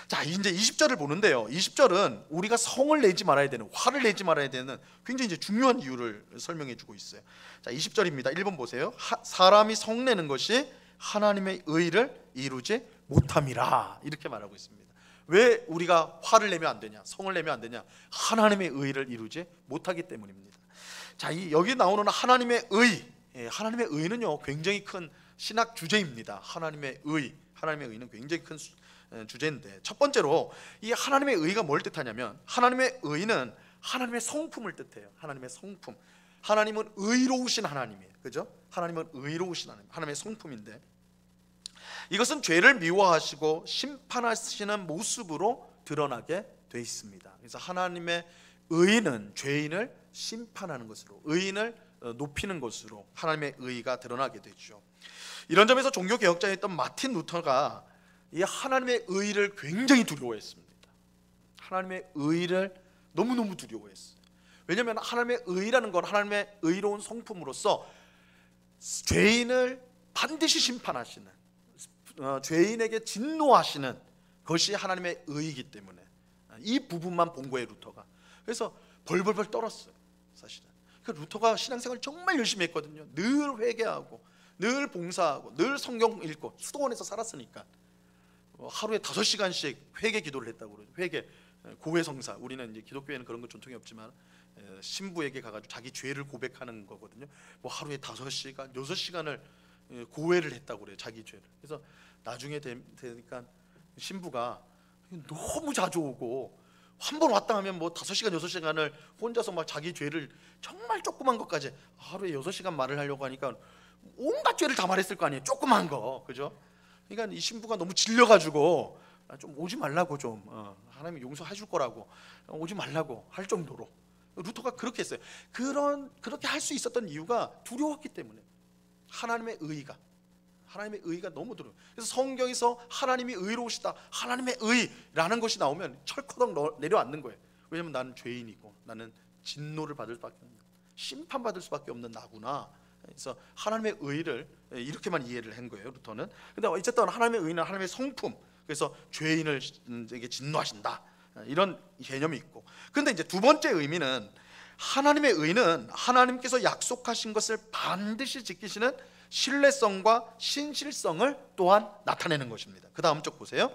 자, 이제 20절을 보는데요. 20절은 우리가 성을 내지 말아야 되는, 화를 내지 말아야 되는 굉장히 이제 중요한 이유를 설명해 주고 있어요. 자, 20절입니다. 1번 보세요. 사람이 성내는 것이 하나님의 의를 이루지 못함이라, 이렇게 말하고 있습니다. 왜 우리가 화를 내면 안 되냐, 성을 내면 안 되냐? 하나님의 의를 이루지 못하기 때문입니다. 자, 여기 나오는 하나님의 의, 하나님의 의는요 굉장히 큰 신학 주제입니다. 하나님의 의는 굉장히 큰 주제인데, 첫 번째로 이 하나님의 의가 뭘 뜻하냐면, 하나님의 의는 하나님의 성품을 뜻해요. 하나님의 성품. 하나님은 의로우신 하나님이에요. 그죠? 하나님은 의로우신 하나님, 하나님의 성품인데, 이것은 죄를 미워하시고 심판하시는 모습으로 드러나게 돼 있습니다. 그래서 하나님의 의는 죄인을 심판하는 것으로, 의인을 높이는 것으로 하나님의 의가 드러나게 되죠. 이런 점에서 종교개혁자였던 마틴 루터가 이 하나님의 의를 굉장히 두려워했습니다. 하나님의 의를 너무너무 두려워했어요. 왜냐하면 하나님의 의라는 건 하나님의 의로운 성품으로서 죄인을 반드시 심판하시는, 죄인에게 진노하시는 것이 하나님의 의이기 때문에 이 부분만 본 거예요, 루터가. 그래서 벌벌벌 떨었어요, 사실은. 그 루터가 신앙생활 정말 열심히 했거든요. 늘 회개하고, 늘 봉사하고, 늘 성경 읽고, 수도원에서 살았으니까 하루에 5시간씩 회개 기도를 했다고 그러죠. 회개, 고해성사. 우리는 이제 기독교에는 그런 거 전통이 없지만 신부에게 가가지고 자기 죄를 고백하는 거거든요. 뭐 하루에 5시간, 6시간을 고해를 했다고 그래요, 자기 죄를. 그래서 나중에 되니까 신부가 너무 자주 오고, 한 번 왔다 하면 뭐 5시간, 6시간을 혼자서 막 자기 죄를 정말 조그만 것까지 하루에 6시간 말을 하려고 하니까 온갖 죄를 다 말했을 거 아니에요, 조그만 거. 그죠? 그러니까 이 신부가 너무 질려가지고 좀 오지 말라고, 좀 하나님이 용서해 줄 거라고 오지 말라고 할 정도로 루터가 그렇게 했어요. 그렇게 할 수 있었던 이유가 두려웠기 때문에. 하나님의 의가 너무 두려워요. 그래서 성경에서 하나님이 의로우시다, 하나님의 의라는 것이 나오면 철커덕 내려앉는 거예요. 왜냐하면 나는 죄인이고, 나는 진노를 받을 수밖에 없는, 심판받을 수밖에 없는 나구나. 그래서 하나님의 의를 이렇게만 이해를 한 거예요, 루터는. 근데 어쨌든 하나님의 의는 하나님의 성품, 그래서 죄인에게 진노하신다, 이런 개념이 있고. 근데 이제 두 번째 의미는, 하나님의 의는 하나님께서 약속하신 것을 반드시 지키시는 신뢰성과 신실성을 또한 나타내는 것입니다. 그 다음 쪽 보세요.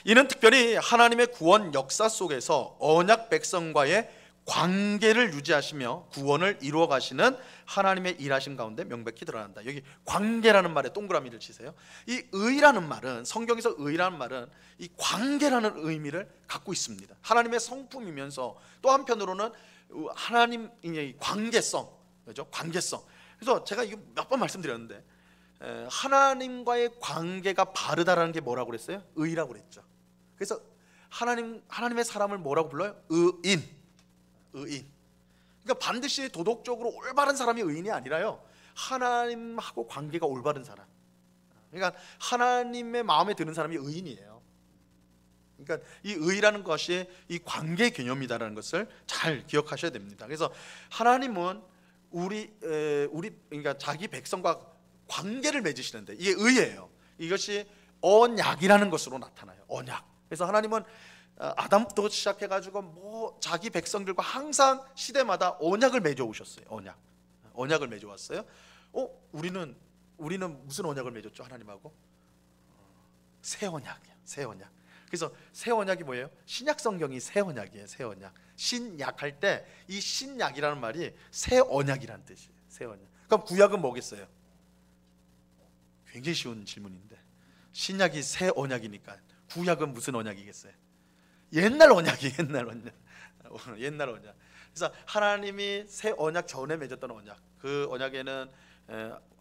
이는 특별히 하나님의 구원 역사 속에서 언약 백성과의 관계를 유지하시며 구원을 이루어 가시는 하나님의 일하심 가운데 명백히 드러난다. 여기 관계라는 말에 동그라미를 치세요. 이 의라는 말은, 성경에서 의라는 말은 이 관계라는 의미를 갖고 있습니다. 하나님의 성품이면서 또 한편으로는 하나님의 관계성, 그죠? 관계성. 그래서 제가 이거 몇 번 말씀드렸는데, 하나님과의 관계가 바르다라는 게 뭐라고 그랬어요? 의라고 그랬죠. 그래서 하나님의 사람을 뭐라고 불러요? 의인. 그러니까 반드시 도덕적으로 올바른 사람이 의인이 아니라요, 하나님하고 관계가 올바른 사람. 그러니까 하나님의 마음에 드는 사람이 의인이에요. 그러니까 이 의라는 것이 이 관계 개념이다라는 것을 잘 기억하셔야 됩니다. 그래서 하나님은 우리 그러니까 자기 백성과 관계를 맺으시는데, 이게 의예요. 이것이 언약이라는 것으로 나타나요. 언약. 그래서 하나님은 아담부터 시작해가지고 뭐 자기 백성들과 항상 시대마다 언약을 맺어오셨어요. 언약을 맺어왔어요. 우리는 무슨 언약을 맺었죠? 하나님하고 새 언약이에요. 새 언약. 그래서 새 언약이 뭐예요? 신약 성경이 새 언약이에요. 새 언약. 신약할 때 이 신약이라는 말이 새 언약이라는 뜻이에요. 새 언약. 그럼 구약은 뭐겠어요? 굉장히 쉬운 질문인데, 신약이 새 언약이니까 구약은 무슨 언약이겠어요? 옛날 언약이 옛날 언약. 그래서 하나님이 새 언약 전에 맺었던 언약, 그 언약에는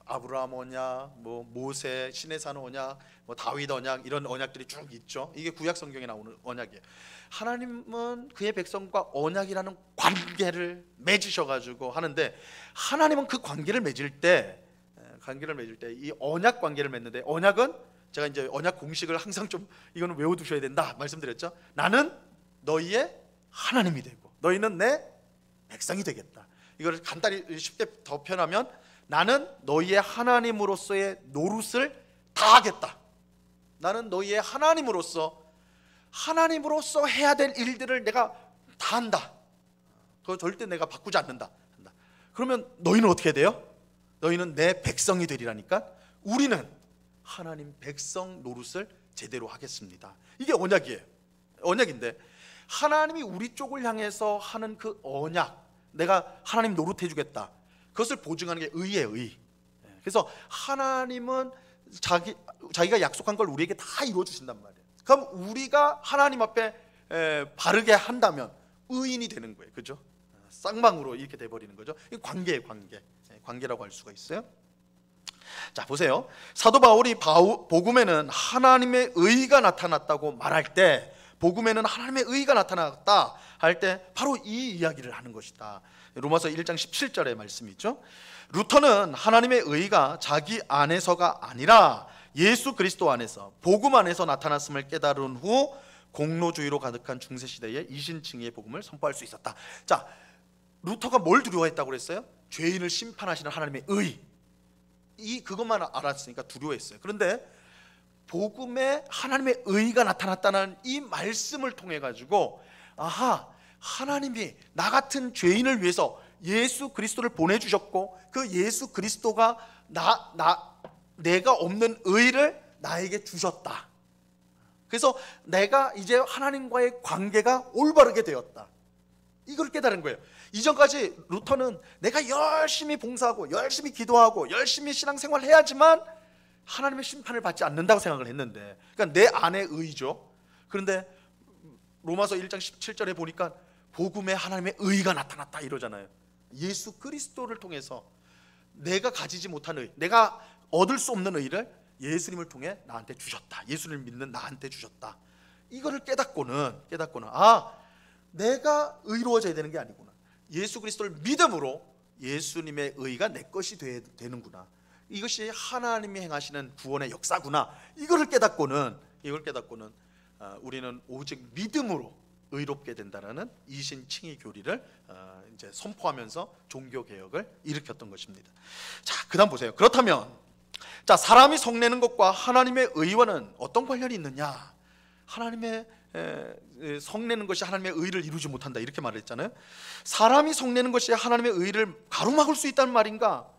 아브라함 언약, 뭐 모세 신의 산 언약, 뭐 다윗 언약, 이런 언약들이 쭉 있죠. 이게 구약 성경에 나오는 언약이에요. 하나님은 그의 백성과 언약이라는 관계를 맺으셔가지고 하는데, 하나님은 그 관계를 맺을 때 이 언약 관계를 맺는데, 언약은 제가 이제 언약 공식을 항상 좀 이거는 외워두셔야 된다 말씀드렸죠. 나는 너희의 하나님이 되고 너희는 내 백성이 되겠다. 이걸 간단히 쉽게 더 표현하면, 나는 너희의 하나님으로서의 노릇을 다 하겠다. 나는 너희의 하나님으로서 해야 될 일들을 내가 다 한다. 그거 절대 내가 바꾸지 않는다. 그러면 너희는 어떻게 돼요? 너희는 내 백성이 되리라니까. 우리는 하나님 백성 노릇을 제대로 하겠습니다. 이게 언약이에요. 언약인데, 하나님이 우리 쪽을 향해서 하는 그 언약, 내가 하나님 노릇해 주겠다, 그것을 보증하는 게 의예요. 의. 그래서 하나님은 자기가 약속한 걸 우리에게 다 이루어 주신단 말이에요. 그럼 우리가 하나님 앞에 바르게 한다면 의인이 되는 거예요. 그죠? 쌍방으로 이렇게 돼버리는 거죠. 이 관계예요. 관계라고 할 수가 있어요. 자, 보세요. 사도 바울이 복음에는 하나님의 의가 나타났다고 말할 때, 복음에는 하나님의 의가 나타났다 할 때 바로 이 이야기를 하는 것이다. 로마서 1장 17절의 말씀이죠. 루터는 하나님의 의가 자기 안에서가 아니라 예수 그리스도 안에서, 복음 안에서 나타났음을 깨달은 후 공로주의로 가득한 중세시대의 이신칭의의 복음을 선포할 수 있었다. 자, 루터가 뭘 두려워했다고 그랬어요? 죄인을 심판하시는 하나님의 의, 그것만 알았으니까 두려워했어요. 그런데 복음에 하나님의 의가 나타났다는 이 말씀을 통해 가지고, 아하, 하나님이 나 같은 죄인을 위해서 예수 그리스도를 보내주셨고, 그 예수 그리스도가 내가 없는 의를 나에게 주셨다. 그래서 내가 이제 하나님과의 관계가 올바르게 되었다. 이걸 깨달은 거예요. 이전까지 루터는 내가 열심히 봉사하고 열심히 기도하고 열심히 신앙생활 해야지만 하나님의 심판을 받지 않는다고 생각을 했는데, 그러니까 내 안의 의죠. 그런데 로마서 1장 17절에 보니까 복음에 하나님의 의가 나타났다 이러잖아요. 예수 그리스도를 통해서 내가 가지지 못한 의, 내가 얻을 수 없는 의를 예수님을 통해 나한테 주셨다. 예수를 믿는 나한테 주셨다. 이거를 깨닫고는 내가 의로워져야 되는 게 아니구나. 예수 그리스도를 믿음으로 예수님의 의가 내 것이 되는구나. 이것이 하나님이 행하시는 구원의 역사구나. 이걸 깨닫고는 우리는 오직 믿음으로 의롭게 된다라는 이신칭의 교리를 이제 선포하면서 종교 개혁을 일으켰던 것입니다. 자, 그다음 보세요. 그렇다면 자, 사람이 성내는 것과 하나님의 의와는 어떤 관련이 있느냐? 하나님의 성내는 것이 하나님의 의를 이루지 못한다 이렇게 말했잖아요. 사람이 성내는 것이 하나님의 의를 가로막을 수 있다는 말인가?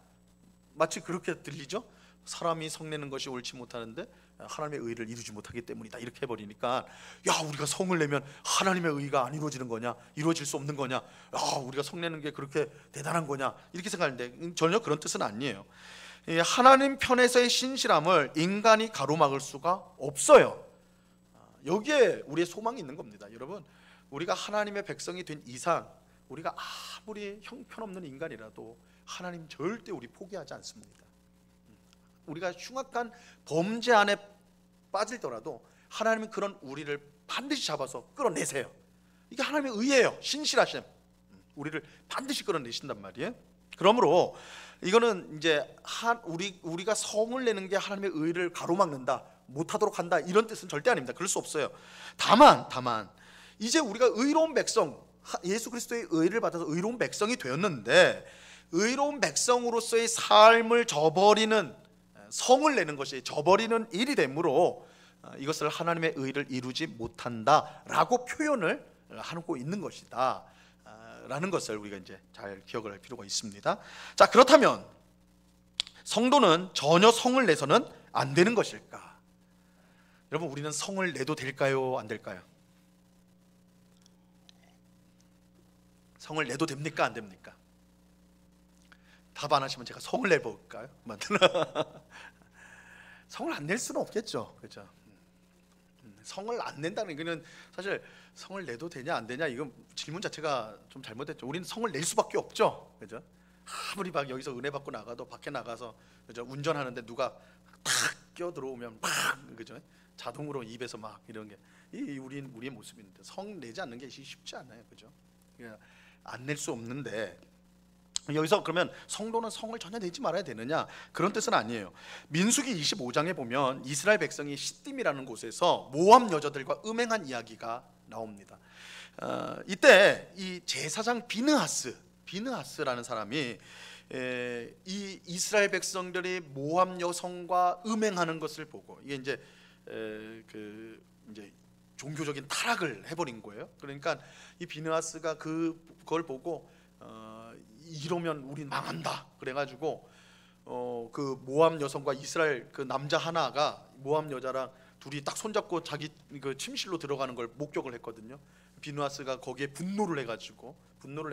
마치 그렇게 들리죠. 사람이 성내는 것이 옳지 못하는데 하나님의 의를 이루지 못하기 때문이다 이렇게 해버리니까, 야, 우리가 성을 내면 하나님의 의가 안 이루어지는 거냐, 이루어질 수 없는 거냐, 야, 우리가 성내는 게 그렇게 대단한 거냐 이렇게 생각하는데 전혀 그런 뜻은 아니에요. 하나님 편에서의 신실함을 인간이 가로막을 수가 없어요. 여기에 우리의 소망이 있는 겁니다. 여러분, 우리가 하나님의 백성이 된 이상, 우리가 아무리 형편없는 인간이라도 하나님 절대 우리 포기하지 않습니다. 우리가 흉악한 범죄 안에 빠질더라도 하나님은 그런 우리를 반드시 잡아서 끌어내세요. 이게 하나님의 의예요. 신실하심, 우리를 반드시 끌어내신단 말이에요. 그러므로 이거는 이제 우리가 성을 내는 게 하나님의 의를 가로막는다, 못하도록 한다 이런 뜻은 절대 아닙니다. 그럴 수 없어요. 다만 이제 우리가 의로운 백성, 예수 그리스도의 의를 받아서 의로운 백성이 되었는데, 의로운 백성으로서의 삶을 저버리는, 성을 내는 것이 저버리는 일이 되므로 이것을 하나님의 의를 이루지 못한다라고 표현을 하고 있는 것이다 라는 것을 우리가 이제 잘 기억을 할 필요가 있습니다. 자, 그렇다면 성도는 전혀 성을 내서는 안 되는 것일까? 여러분, 우리는 성을 내도 될까요? 안 될까요? 성을 내도 됩니까? 안 됩니까? 답 안 하시면 제가 성을 내볼까요? 성을 안 낼 수는 없겠죠, 그렇죠? 성을 안 낸다는 거는 사실 성을 내도 되냐 안 되냐 이건 질문 자체가 좀 잘못됐죠. 우리는 성을 낼 수밖에 없죠, 그죠? 아무리 막 여기서 은혜 받고 나가도 밖에 나가서 그죠? 운전하는데 누가 탁 끼어 들어오면 막 그죠? 자동으로 입에서 막 이런 게 우리의 모습인데 성 내지 않는 게 쉽지 않아요, 그죠? 안 낼 수 없는데 여기서 그러면 성도는 성을 전혀 내지 말아야 되느냐 그런 뜻은 아니에요. 민수기 25장에 보면 이스라엘 백성이 시딤이라는 곳에서 모압 여자들과 음행한 이야기가 나옵니다. 이때 이 제사장 비느하스라는 사람이 이 이스라엘 백성들이 모압 여성과 음행하는 것을 보고 이게 이제 이제 종교적인 타락을 해버린 거예요. 그러니까 이 비느하스가 그걸 보고 이러면 우린 망한다. 그래가지고 그 모압 여성과 이스라엘 그 남자 하나가 모압 여자랑 둘이 딱 손잡고 자기 그 침실로 들어가는 걸 목격을 했거든요. 비느하스가 거기에 분노를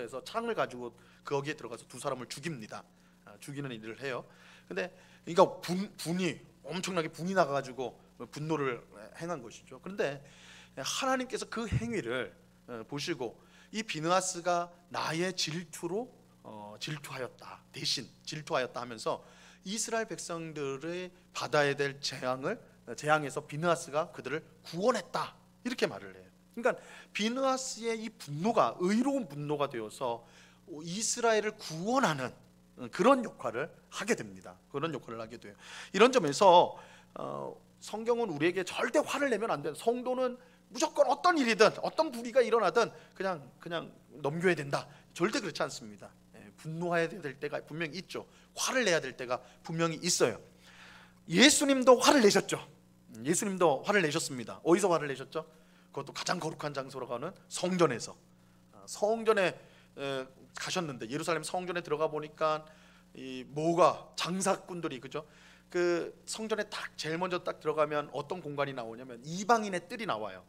해서 창을 가지고 거기에 들어가서 두 사람을 죽입니다. 죽이는 일을 해요. 근데 그러니까 엄청나게 분이 나가지고 분노를 행한 것이죠. 그런데 하나님께서 그 행위를 보시고 이 비느하스가 나의 질투하였다, 대신 질투하였다 하면서 이스라엘 백성들의 받아야 될 재앙에서 비느하스가 그들을 구원했다 이렇게 말을 해요. 그러니까 비느하스의 이 분노가 의로운 분노가 되어서 이스라엘을 구원하는 그런 역할을 하게 됩니다. 그런 역할을 하게 돼요. 이런 점에서 성경은 우리에게 절대 화를 내면 안 돼요. 성도는 무조건 어떤 일이든 어떤 불의가 일어나든 그냥 넘겨야 된다. 절대 그렇지 않습니다. 분노해야 될 때가 분명히 있죠. 화를 내야 될 때가 분명히 있어요. 예수님도 화를 내셨죠. 예수님도 화를 내셨습니다. 어디서 화를 내셨죠? 그것도 가장 거룩한 장소로 가는 성전에서. 성전에 가셨는데 예루살렘 성전에 들어가 보니까 이 장사꾼들이 그죠? 그 성전에 딱 제일 먼저 딱 들어가면 어떤 공간이 나오냐면 이방인의 뜰이 나와요.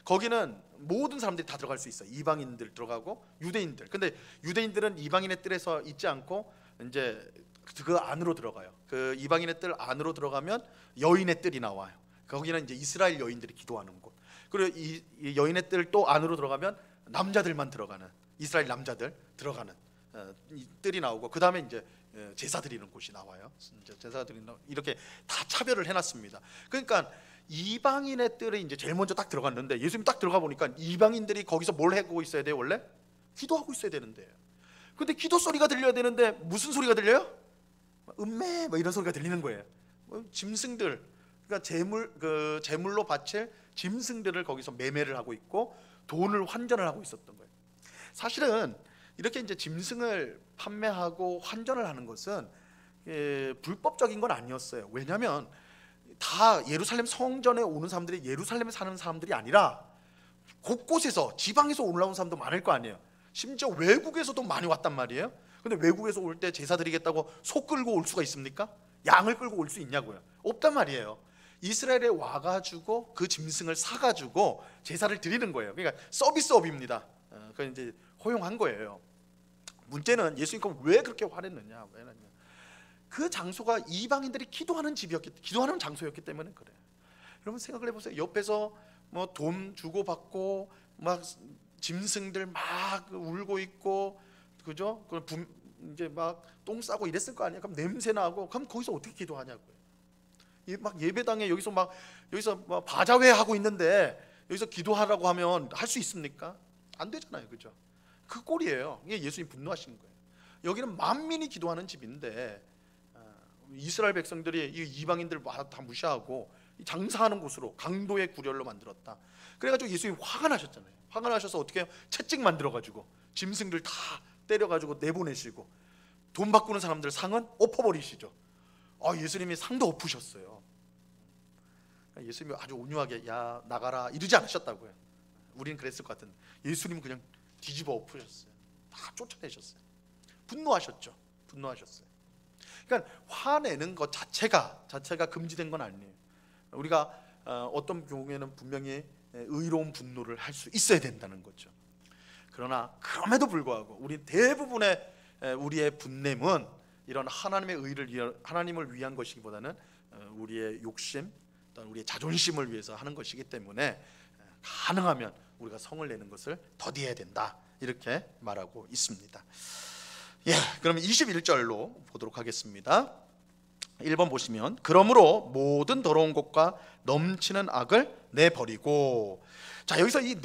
거기는 모든 사람들이 다 들어갈 수 있어요. 이방인들 들어가고 유대인들. 근데 유대인들은 이방인의 뜰에서 있지 않고 이제 그 안으로 들어가요. 그 이방인의 뜰 안으로 들어가면 여인의 뜰이 나와요. 거기는 이제 이스라엘 여인들이 기도하는 곳. 그리고 이 여인의 뜰 또 안으로 들어가면 남자들만 들어가는 이스라엘 남자들 들어가는 이 뜰이 나오고 그 다음에 이제 제사 드리는 곳이 나와요. 제사 드리는 이렇게 다 차별을 해놨습니다. 그러니까 이방인의 뜰에 이제 제일 먼저 딱 들어갔는데 예수님 딱 들어가 보니까 이방인들이 거기서 뭘 하고 있어야 돼요? 원래 기도하고 있어야 되는데. 근데 기도 소리가 들려야 되는데 무슨 소리가 들려요? 음매 뭐 이런 소리가 들리는 거예요. 짐승들, 그러니까 제물로 바칠 짐승들을 거기서 매매를 하고 있고 돈을 환전을 하고 있었던 거예요. 사실은 이렇게 이제 짐승을 판매하고 환전을 하는 것은 불법적인 건 아니었어요. 왜냐하면 다 예루살렘 성전에 오는 사람들이 예루살렘에 사는 사람들이 아니라 곳곳에서 지방에서 올라온 사람도 많을 거 아니에요. 심지어 외국에서도 많이 왔단 말이에요. 근데 외국에서 올 때 제사 드리겠다고 소 끌고 올 수가 있습니까? 양을 끌고 올 수 있냐고요? 없단 말이에요. 이스라엘에 와가지고 그 짐승을 사가지고 제사를 드리는 거예요. 그러니까 서비스업입니다. 그걸 이제 허용한 거예요. 문제는 예수님께서 왜 그렇게 화냈느냐? 그 장소가 이방인들이 기도하는 장소였기 때문에 그래요. 여러분 생각을 해보세요. 옆에서 뭐 돈 주고 받고 막 짐승들 막 울고 있고 그죠? 이제 막 똥 싸고 이랬을 거 아니에요. 그럼 냄새 나고 그럼 거기서 어떻게 기도하냐고요. 막 예배당에 여기서 막 바자회 하고 있는데 여기서 기도하라고 하면 할 수 있습니까? 안 되잖아요, 그죠? 그 꼴이에요. 이게 예수님 분노하신 거예요. 여기는 만민이 기도하는 집인데 이스라엘 백성들이 이 이방인들 다 무시하고 장사하는 곳으로 강도의 구렬로 만들었다. 그래가지고 예수님이 화가 나셨잖아요. 화가 나셔서 어떻게 해요? 채찍 만들어가지고 짐승들 다 때려가지고 내보내시고 돈 바꾸는 사람들 상은 엎어버리시죠. 예수님이 상도 엎으셨어요. 예수님이 아주 온유하게 야 나가라 이러지 않으셨다고요. 우리는 그랬을 것 같은데 예수님은 그냥 뒤집어 엎으셨어요. 다 쫓아내셨어요. 분노하셨죠. 그러니까 화내는 것 자체가 금지된 건 아니에요. 우리가 어떤 경우에는 분명히 의로운 분노를 할 수 있어야 된다는 거죠. 그러나 그럼에도 불구하고 우리 대부분의 우리의 분냄은 이런 하나님의 의를 하나님을 위한 것이기보다는 우리의 욕심 어떤 우리의 자존심을 위해서 하는 것이기 때문에 가능하면 우리가 성을 내는 것을 더디해야 된다, 이렇게 말하고 있습니다. 예, 그러면 21절로 보도록 하겠습니다. 1번 보시면, 그러므로 모든 더러운 것과 넘치는 악을 내버리고. 자, 여기서 이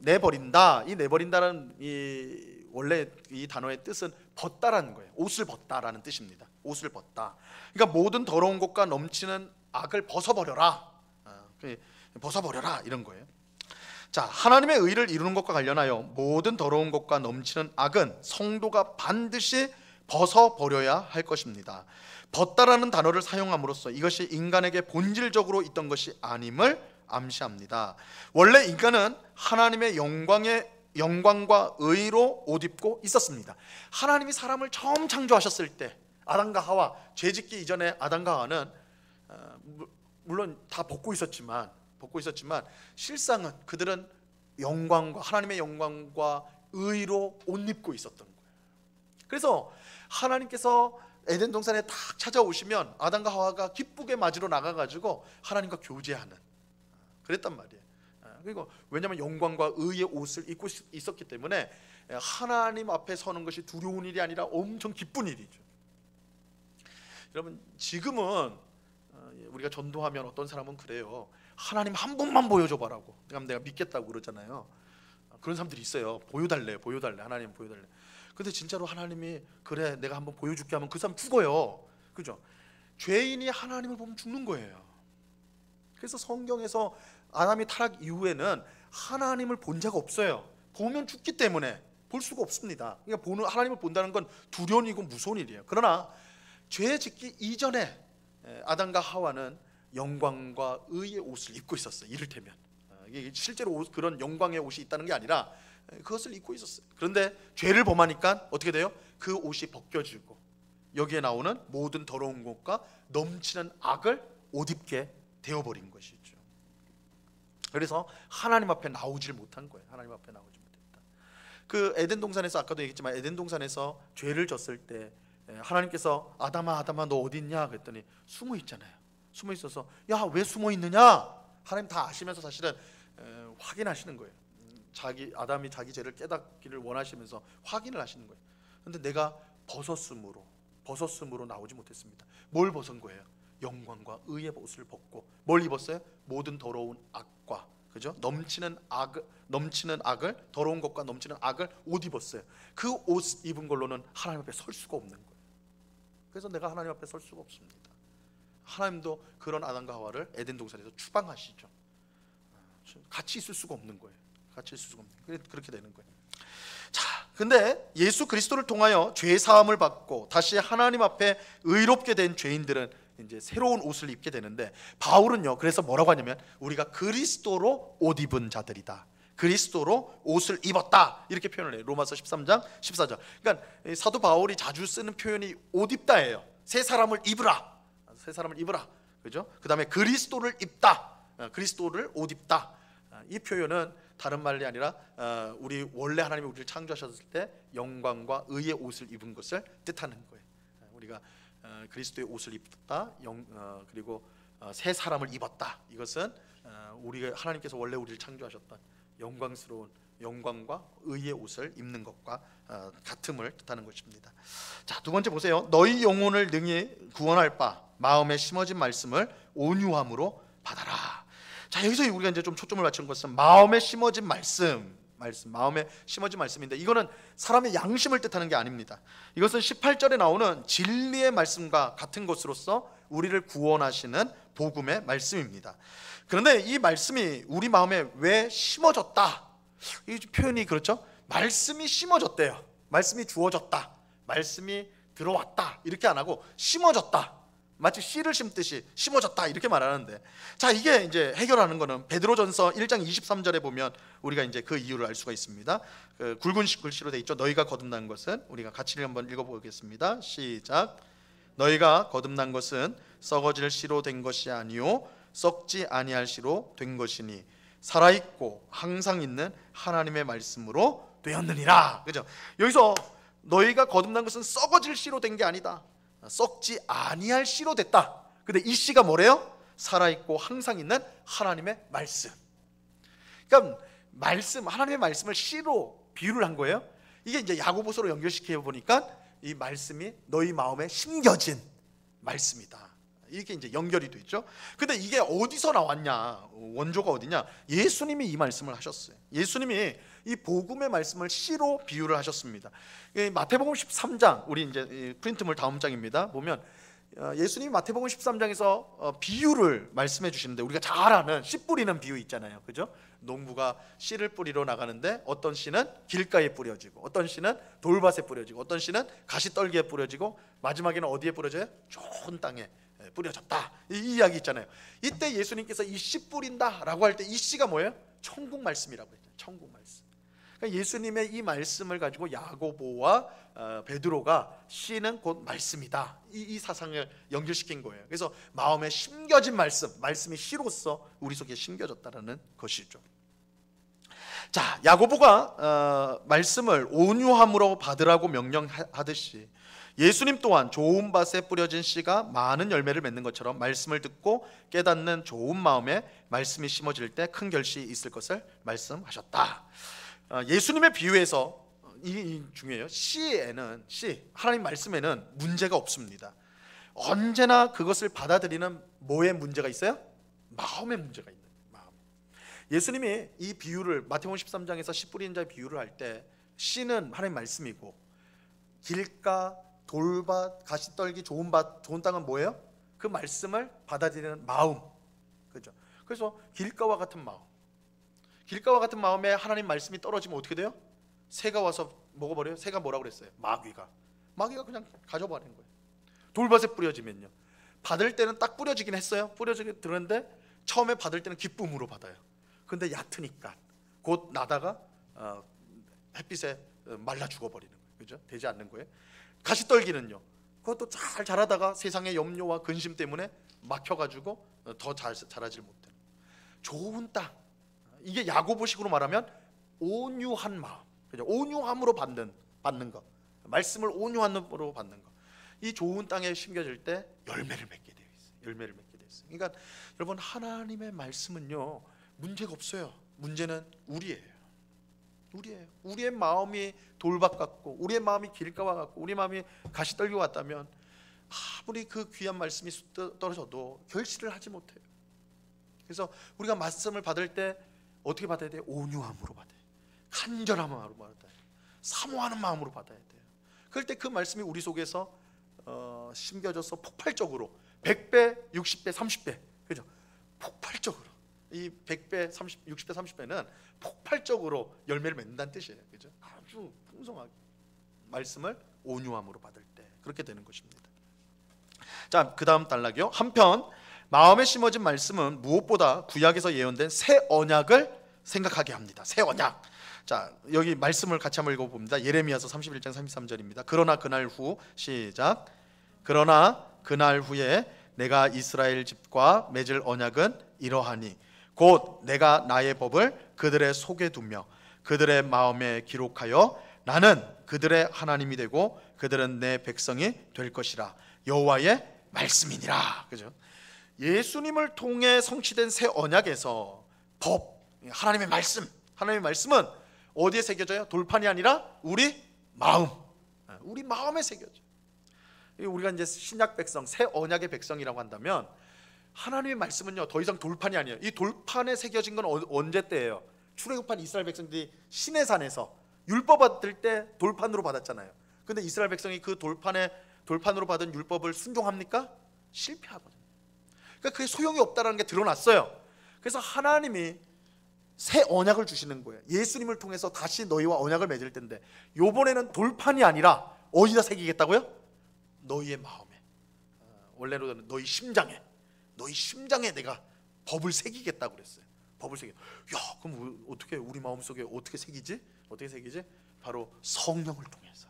내버린다, 이 내버린다는 이 원래 이 단어의 뜻은 벗다라는 거예요. 옷을 벗다라는 뜻입니다. 옷을 벗다. 그러니까 모든 더러운 것과 넘치는 악을 벗어버려라, 벗어버려라, 이런 거예요. 자, 하나님의 의를 이루는 것과 관련하여 모든 더러운 것과 넘치는 악은 성도가 반드시 벗어버려야 할 것입니다. 벗다라는 단어를 사용함으로써 이것이 인간에게 본질적으로 있던 것이 아님을 암시합니다. 원래 인간은 하나님의 영광과 의로 옷 입고 있었습니다. 하나님이 사람을 처음 창조하셨을 때, 아담과 하와, 죄짓기 이전에 아담과 하와는 물론 다 벗고 있었지만 실상은 그들은 하나님의 영광과 의로 옷 입고 있었던 거예요. 그래서 하나님께서 에덴 동산에 딱 찾아오시면 아담과 하와가 기쁘게 맞으러 나가가지고 하나님과 교제하는, 그랬단 말이에요. 그리고 왜냐하면 영광과 의의 옷을 입고 있었기 때문에 하나님 앞에 서는 것이 두려운 일이 아니라 엄청 기쁜 일이죠. 여러분, 지금은 우리가 전도하면 어떤 사람은 그래요. 하나님 한 번만 보여줘봐라고. 내가 믿겠다고 그러잖아요. 그런 사람들이 있어요. 보여달래, 하나님 보여달래. 근데 진짜로 하나님이 그래 내가 한번 보여줄게 하면 그 사람 죽어요. 그죠? 죄인이 하나님을 보면 죽는 거예요. 그래서 성경에서 아담이 타락 이후에는 하나님을 본 자가 없어요. 보면 죽기 때문에 볼 수가 없습니다. 그러니까 하나님을 본다는 건 두려운 일이고 무서운 일이에요. 그러나 죄 짓기 이전에 아담과 하와는 영광과 의의 옷을 입고 있었어요. 이를테면 이게 실제로 그런 영광의 옷이 있다는 게 아니라 그것을 입고 있었어요. 그런데 죄를 범하니까 어떻게 돼요? 그 옷이 벗겨지고 여기에 나오는 모든 더러운 것과 넘치는 악을 옷 입게 되어버린 것이죠. 그래서 하나님 앞에 나오질 못한 거예요. 하나님 앞에 나오지 못했다. 그 에덴 동산에서 아까도 얘기했지만 에덴 동산에서 죄를 졌을 때 하나님께서 아담아 너 어디 있냐 그랬더니 숨어 있잖아요. 숨어 있어서 야 왜 숨어 있느냐, 하나님 다 아시면서 사실은 확인하시는 거예요. 아담이 자기 죄를 깨닫기를 원하시면서 확인을 하시는 거예요. 그런데 내가 벗었으므로 나오지 못했습니다. 뭘 벗은 거예요? 영광과 의의 옷을 벗고 뭘 입었어요? 모든 더러운 악과, 그죠? 넘치는 악을, 더러운 것과 넘치는 악을 옷 입었어요. 그 옷 입은 걸로는 하나님 앞에 설 수가 없는 거예요. 그래서 내가 하나님 앞에 설 수가 없습니다. 하나님도 그런 아담과 하와를 에덴 동산에서 추방하시죠. 같이 있을 수가 없는 거예요. 그렇게 되는 거예요. 자, 근데 예수 그리스도를 통하여 죄 사함을 받고 다시 하나님 앞에 의롭게 된 죄인들은 이제 새로운 옷을 입게 되는데, 바울은요 그래서 뭐라고 하냐면 우리가 그리스도로 옷 입은 자들이다, 그리스도로 옷을 입었다, 이렇게 표현을 해요. 로마서 13장 14절. 그러니까 사도 바울이 자주 쓰는 표현이 옷 입다예요. 새 사람을 입으라, 그죠? 그 다음에 그리스도를 입다, 그리스도를 옷 입다. 이 표현은 다른 말이 아니라 우리 원래 하나님이 우리를 창조하셨을 때 영광과 의의 옷을 입은 것을 뜻하는 거예요. 우리가 그리스도의 옷을 입었다, 그리고 새 사람을 입었다. 이것은 우리가 하나님께서 원래 우리를 창조하셨던 영광스러운 영광과 의의 옷을 입는 것과 같음을 뜻하는 것입니다. 자, 두 번째 보세요. 너희 영혼을 능히 구원할 바 마음에 심어진 말씀을 온유함으로 받아라. 자, 여기서 우리가 이제 좀 초점을 맞추는 것은 마음에 심어진 마음에 심어진 말씀인데, 이거는 사람의 양심을 뜻하는 게 아닙니다. 이것은 18절에 나오는 진리의 말씀과 같은 것으로서 우리를 구원하시는 복음의 말씀입니다. 그런데 이 말씀이 우리 마음에 왜 심어졌다? 이 표현이 그렇죠? 말씀이 심어졌대요. 말씀이 주어졌다, 말씀이 들어왔다, 이렇게 안 하고 심어졌다, 마치 씨를 심듯이 심어졌다, 이렇게 말하는데, 자, 이게 이제 해결하는 거는 베드로전서 1장 23절에 보면 우리가 이제 그 이유를 알 수가 있습니다. 굵은 글씨로 돼 있죠. 너희가 거듭난 것은, 우리가 같이 한번 읽어보겠습니다. 시작. 너희가 거듭난 것은 썩어질 씨로 된 것이 아니요 썩지 아니할 씨로 된 것이니 살아있고 항상 있는 하나님의 말씀으로 되었느니라. 그죠? 여기서 너희가 거듭난 것은 썩어질 씨로 된 게 아니다, 썩지 아니할 씨로 됐다. 근데 이 씨가 뭐래요? 살아있고 항상 있는 하나님의 말씀. 그러니까 하나님의 말씀을 씨로 비유를 한 거예요. 이게 이제 야고보서로 연결시켜 보니까 이 말씀이 너희 마음에 심겨진 말씀이다. 이렇게 이제 연결이 돼 있죠. 근데 이게 어디서 나왔냐? 원조가 어디냐? 예수님이 이 말씀을 하셨어요. 예수님이 이 복음의 말씀을 씨로 비유를 하셨습니다. 마태복음 13장, 우리 이제 프린트물 다음 장입니다. 보면 예수님이 마태복음 13장에서 비유를 말씀해 주시는데, 우리가 잘 아는 씨 뿌리는 비유 있잖아요. 그죠? 농부가 씨를 뿌리러 나가는데 어떤 씨는 길가에 뿌려지고, 어떤 씨는 돌밭에 뿌려지고, 어떤 씨는 가시떨기에 뿌려지고, 마지막에는 어디에 뿌려져요? 좋은 땅에 뿌려졌다. 이 이야기 있잖아요. 이때 예수님께서 이 씨 뿌린다 라고 할 때 이 씨가 뭐예요? 천국 말씀이라고 했잖아요. 천국 말씀. 그러니까 예수님의 이 말씀을 가지고 야고보와 베드로가 씨는 곧 말씀이다, 이 사상을 연결시킨 거예요. 그래서 마음에 심겨진 말씀이 씨로서 우리 속에 심겨졌다는 것이죠. 자, 야고보가 말씀을 온유함으로 받으라고 명령하듯이 예수님 또한 좋은 밭에 뿌려진 씨가 많은 열매를 맺는 것처럼 말씀을 듣고 깨닫는 좋은 마음에 말씀이 심어질 때 큰 결실이 있을 것을 말씀하셨다. 예수님의 비유에서 이 중요해요. 하나님 말씀에는 문제가 없습니다. 언제나 그것을 받아들이는 뭐에 문제가 있어요? 마음의 문제가 있는 마음. 예수님이 이 비유를 마태복음 13장에서 씨 뿌리는 자의 비유를 할 때 씨는 하나님 말씀이고, 길가, 돌밭, 가시떨기, 좋은 밭, 좋은 땅은 뭐예요? 그 말씀을 받아들이는 마음. 그죠? 그래서 길가와 같은 마음. 길가와 같은 마음에 하나님 말씀이 떨어지면 어떻게 돼요? 새가 와서 먹어버려요. 새가 뭐라고 그랬어요? 마귀가 그냥 가져버리는 거예요. 돌밭에 뿌려지면요, 받을 때는 딱 뿌려지긴 했어요. 뿌려지긴 들었는데 처음에 받을 때는 기쁨으로 받아요. 근데 얕으니까 곧 나다가 햇빛에 말라 죽어버리는 거예요. 그죠? 되지 않는 거예요. 가시떨기는요, 그것도 잘 자라다가 세상의 염려와 근심 때문에 막혀가지고 더 잘 자라질 못해요. 좋은 땅, 이게 야고보식으로 말하면 온유한 마음, 그죠? 온유함으로 받는 것, 말씀을 온유함으로 받는 것, 이 좋은 땅에 심겨질 때 열매를 맺게 되어 있어요. 그러니까 여러분, 하나님의 말씀은요 문제가 없어요. 문제는 우리예요. 우리의 마음이 돌밭 같고, 우리의 마음이 길가와 같고, 우리의 마음이 가시떨기 같다면 아무리 그 귀한 말씀이 떨어져도 결실을 하지 못해요. 그래서 우리가 말씀을 받을 때 어떻게 받아야 돼요? 온유함으로 받아야 돼요. 간절한 마음으로 받아야 돼요. 사모하는 마음으로 받아야 돼요. 그럴 때 그 말씀이 우리 속에서 심겨져서 폭발적으로 100배, 60배, 30배, 그죠? 폭발적으로 이 100배, 60배, 30배는 폭발적으로 열매를 맺는다는 뜻이에요. 그죠? 아주 풍성하게 말씀을 온유함으로 받을 때 그렇게 되는 것입니다. 자, 그 다음 단락이요. 한편 마음에 심어진 말씀은 무엇보다 구약에서 예언된 새 언약을 생각하게 합니다. 새 언약. 자, 여기 말씀을 같이 한번 읽어봅니다. 예레미야서 31장 33절입니다. 그러나 그날 후, 시작. 그러나 그날 후에 내가 이스라엘 집과 맺을 언약은 이러하니 곧 내가 나의 법을 그들의 속에 두며 그들의 마음에 기록하여 나는 그들의 하나님이 되고 그들은 내 백성이 될 것이라. 여호와의 말씀이니라. 그죠? 예수님을 통해 성취된 새 언약에서 법, 하나님의 말씀은 어디에 새겨져요? 돌판이 아니라 우리 마음에 새겨져. 우리가 이제 신약 백성, 새 언약의 백성이라고 한다면 하나님의 말씀은요 더 이상 돌판이 아니에요. 이 돌판에 새겨진 건 언제 때예요? 출애굽한 이스라엘 백성들이 시내산에서 율법 받을 때 돌판으로 받았잖아요. 근데 이스라엘 백성이 그 돌판으로 받은 율법을 순종합니까? 실패하거든요. 그러니까 그게 소용이 없다는 게 드러났어요. 그래서 하나님이 새 언약을 주시는 거예요. 예수님을 통해서 다시 너희와 언약을 맺을 텐데, 요번에는 돌판이 아니라 어디다 새기겠다고요? 너희의 마음에, 원래로는 너희 심장에 내가 법을 새기겠다고 그랬어요. 법을 새기. 야, 그럼 어떻게 우리 마음속에 어떻게 새기지? 바로 성령을 통해서.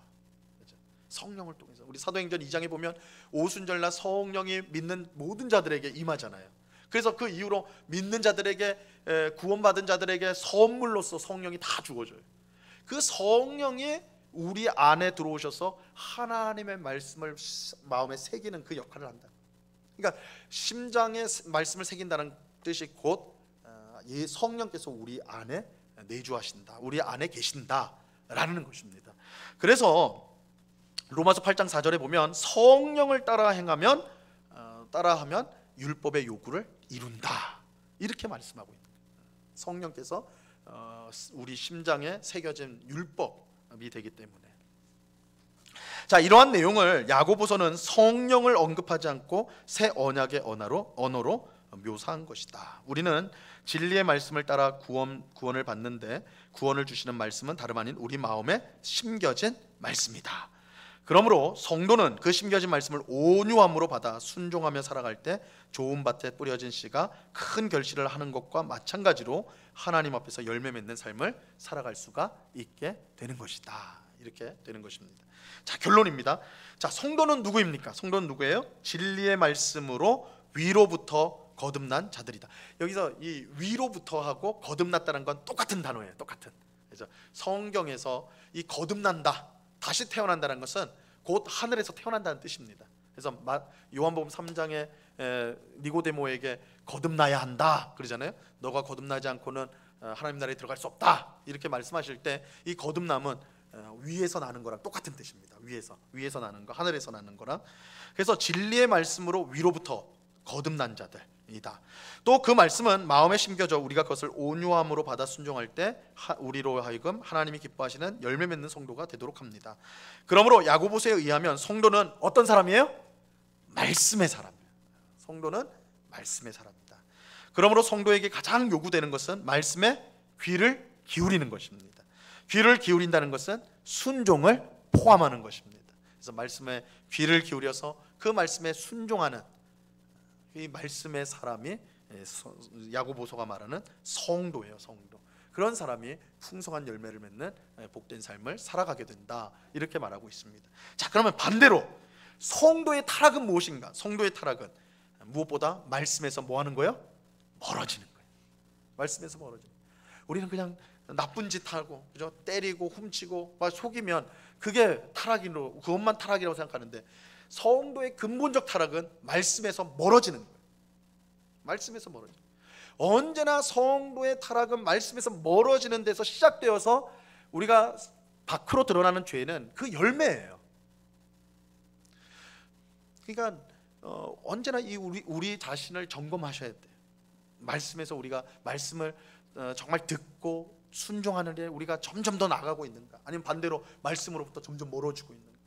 그렇죠? 성령을 통해서. 우리 사도행전 2장에 보면 오순절날 성령이 믿는 모든 자들에게 임하잖아요. 그래서 그 이후로 믿는 자들에게, 구원받은 자들에게 선물로서 성령이 다 주어져요. 그 성령이 우리 안에 들어오셔서 하나님의 말씀을 마음에 새기는 그 역할을 한다. 그러니까 심장에 말씀을 새긴다는 뜻이 곧 성령께서 우리 안에 내주하신다, 우리 안에 계신다라는 것입니다. 그래서 로마서 8장 4절에 보면 성령을 따라하면 율법의 요구를 이룬다, 이렇게 말씀하고 있는 거예요. 성령께서 우리 심장에 새겨진 율법이 되기 때문에. 자, 이러한 내용을 야고보서는 성령을 언급하지 않고 새 언약의 언어로 묘사한 것이다. 우리는 진리의 말씀을 따라 구원을 받는데 구원을 주시는 말씀은 다름 아닌 우리 마음에 심겨진 말씀이다. 그러므로 성도는 그 심겨진 말씀을 온유함으로 받아 순종하며 살아갈 때 좋은 밭에 뿌려진 씨가 큰 결실을 하는 것과 마찬가지로 하나님 앞에서 열매 맺는 삶을 살아갈 수가 있게 되는 것이다. 이렇게 되는 것입니다. 자, 결론입니다. 자, 성도는 누구입니까? 성도는 누구예요? 진리의 말씀으로 위로부터 거듭난 자들이다. 여기서 이 위로부터 하고 거듭났다는 건 똑같은 단어예요. 똑같은. 그래서 성경에서 이 거듭난다, 다시 태어난다는 것은 곧 하늘에서 태어난다는 뜻입니다. 그래서 요한복음 3장에 니고데모에게 거듭나야 한다 그러잖아요. 너가 거듭나지 않고는 하나님 나라에 들어갈 수 없다, 이렇게 말씀하실 때 이 거듭남은 위에서 나는 거랑 똑같은 뜻입니다. 위에서 나는 거, 하늘에서 나는 거랑. 그래서 진리의 말씀으로 위로부터 거듭난 자들이다. 또 그 말씀은 마음에 심겨져 우리가 그것을 온유함으로 받아 순종할 때 우리로 하여금 하나님이 기뻐하시는 열매 맺는 성도가 되도록 합니다. 그러므로 야고보서에 의하면 성도는 어떤 사람이에요? 말씀의 사람이에요. 성도는 말씀의 사람이다. 그러므로 성도에게 가장 요구되는 것은 말씀에 귀를 기울이는 것입니다. 귀를 기울인다는 것은 순종을 포함하는 것입니다. 그래서 말씀에 귀를 기울여서 그 말씀에 순종하는 이 말씀의 사람이 야고보서가 말하는 성도예요. 성도. 그런 사람이 풍성한 열매를 맺는 복된 삶을 살아가게 된다, 이렇게 말하고 있습니다. 자, 그러면 반대로 성도의 타락은 무엇인가? 성도의 타락은 무엇보다 말씀에서 뭐 하는 거예요? 멀어지는 거예요. 말씀에서 멀어지는 거예요. 우리는 그냥 나쁜 짓 하고, 그죠? 때리고 훔치고 막 속이면 그게 타락이로, 그것만 타락이라고 생각하는데 성도의 근본적 타락은 말씀에서 멀어지는 거예요. 말씀에서 멀어지는 거예요. 언제나 성도의 타락은 말씀에서 멀어지는 데서 시작되어서 우리가 밖으로 드러나는 죄는 그 열매예요. 그러니까 언제나 우리 자신을 점검하셔야 돼요. 말씀에서 우리가 말씀을 정말 듣고 순종하는 데 우리가 점점 더 나가고 있는가, 아니면 반대로 말씀으로부터 점점 멀어지고 있는가.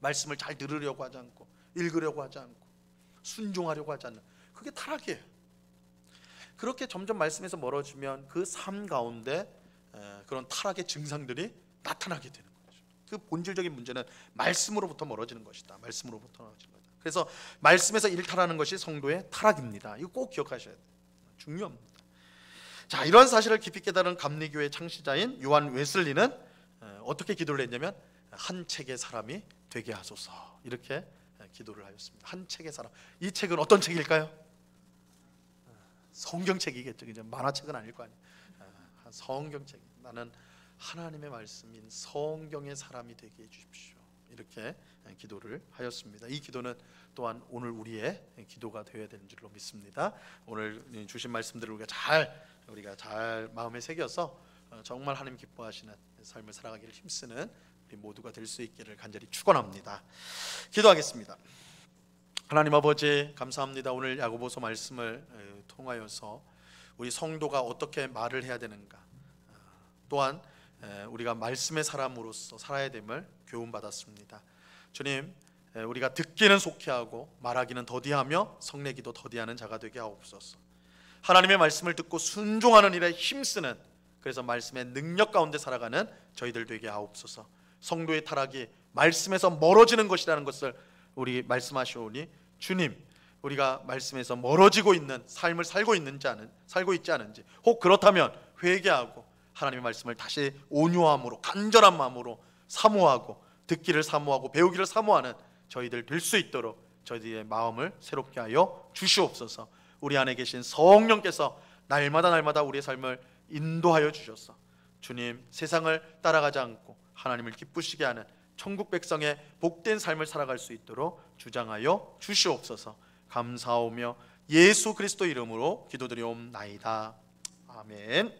말씀을 잘 들으려고 하지 않고, 읽으려고 하지 않고, 순종하려고 하지 않는, 그게 타락이에요. 그렇게 점점 말씀에서 멀어지면 그 삶 가운데 그런 타락의 증상들이 나타나게 되는 거죠. 그 본질적인 문제는 말씀으로부터 멀어지는 것이다. 말씀으로부터 멀어지는 거다. 그래서 말씀에서 일탈하는 것이 성도의 타락입니다. 이거 꼭 기억하셔야 돼요. 중요합니다. 자, 이러한 사실을 깊이 깨달은 감리교의 창시자인 요한 웨슬리는 어떻게 기도를 했냐면 한 책의 사람이 되게 하소서, 이렇게 기도를 하였습니다. 한 책의 사람. 이 책은 어떤 책일까요? 성경책이겠죠. 이제 만화책은 아닐 거 아니에요. 성경책. 나는 하나님의 말씀인 성경의 사람이 되게 해주십시오, 이렇게 기도를 하였습니다. 이 기도는 또한 오늘 우리의 기도가 되어야 되는 줄로 믿습니다. 오늘 주신 말씀들을 우리가 잘 마음에 새겨서 정말 하나님 기뻐하시는 삶을 살아가기를 힘쓰는 우리 모두가 될 수 있기를 간절히 축원합니다. 기도하겠습니다. 하나님 아버지, 감사합니다. 오늘 야고보서 말씀을 통하여서 우리 성도가 어떻게 말을 해야 되는가, 또한 우리가 말씀의 사람으로서 살아야 됨을 교훈받았습니다. 주님, 우리가 듣기는 속히 하고 말하기는 더디하며 성내기도 더디하는 자가 되게 하옵소서. 하나님의 말씀을 듣고 순종하는 일에 힘쓰는, 그래서 말씀의 능력 가운데 살아가는 저희들 되게 하옵소서. 성도의 타락이 말씀에서 멀어지는 것이라는 것을 우리 말씀하시오니, 주님, 우리가 말씀에서 멀어지고 있는 삶을 살고 있지 않은지, 혹 그렇다면 회개하고 하나님의 말씀을 다시 온유함으로, 간절한 마음으로 사모하고, 듣기를 사모하고 배우기를 사모하는 저희들 될 수 있도록 저희들의 마음을 새롭게 하여 주시옵소서. 우리 안에 계신 성령께서 날마다 우리의 삶을 인도하여 주셔서 주님, 세상을 따라가지 않고 하나님을 기쁘시게 하는 천국 백성의 복된 삶을 살아갈 수 있도록 주장하여 주시옵소서. 감사하오며 예수 그리스도 이름으로 기도드리옵나이다. 아멘.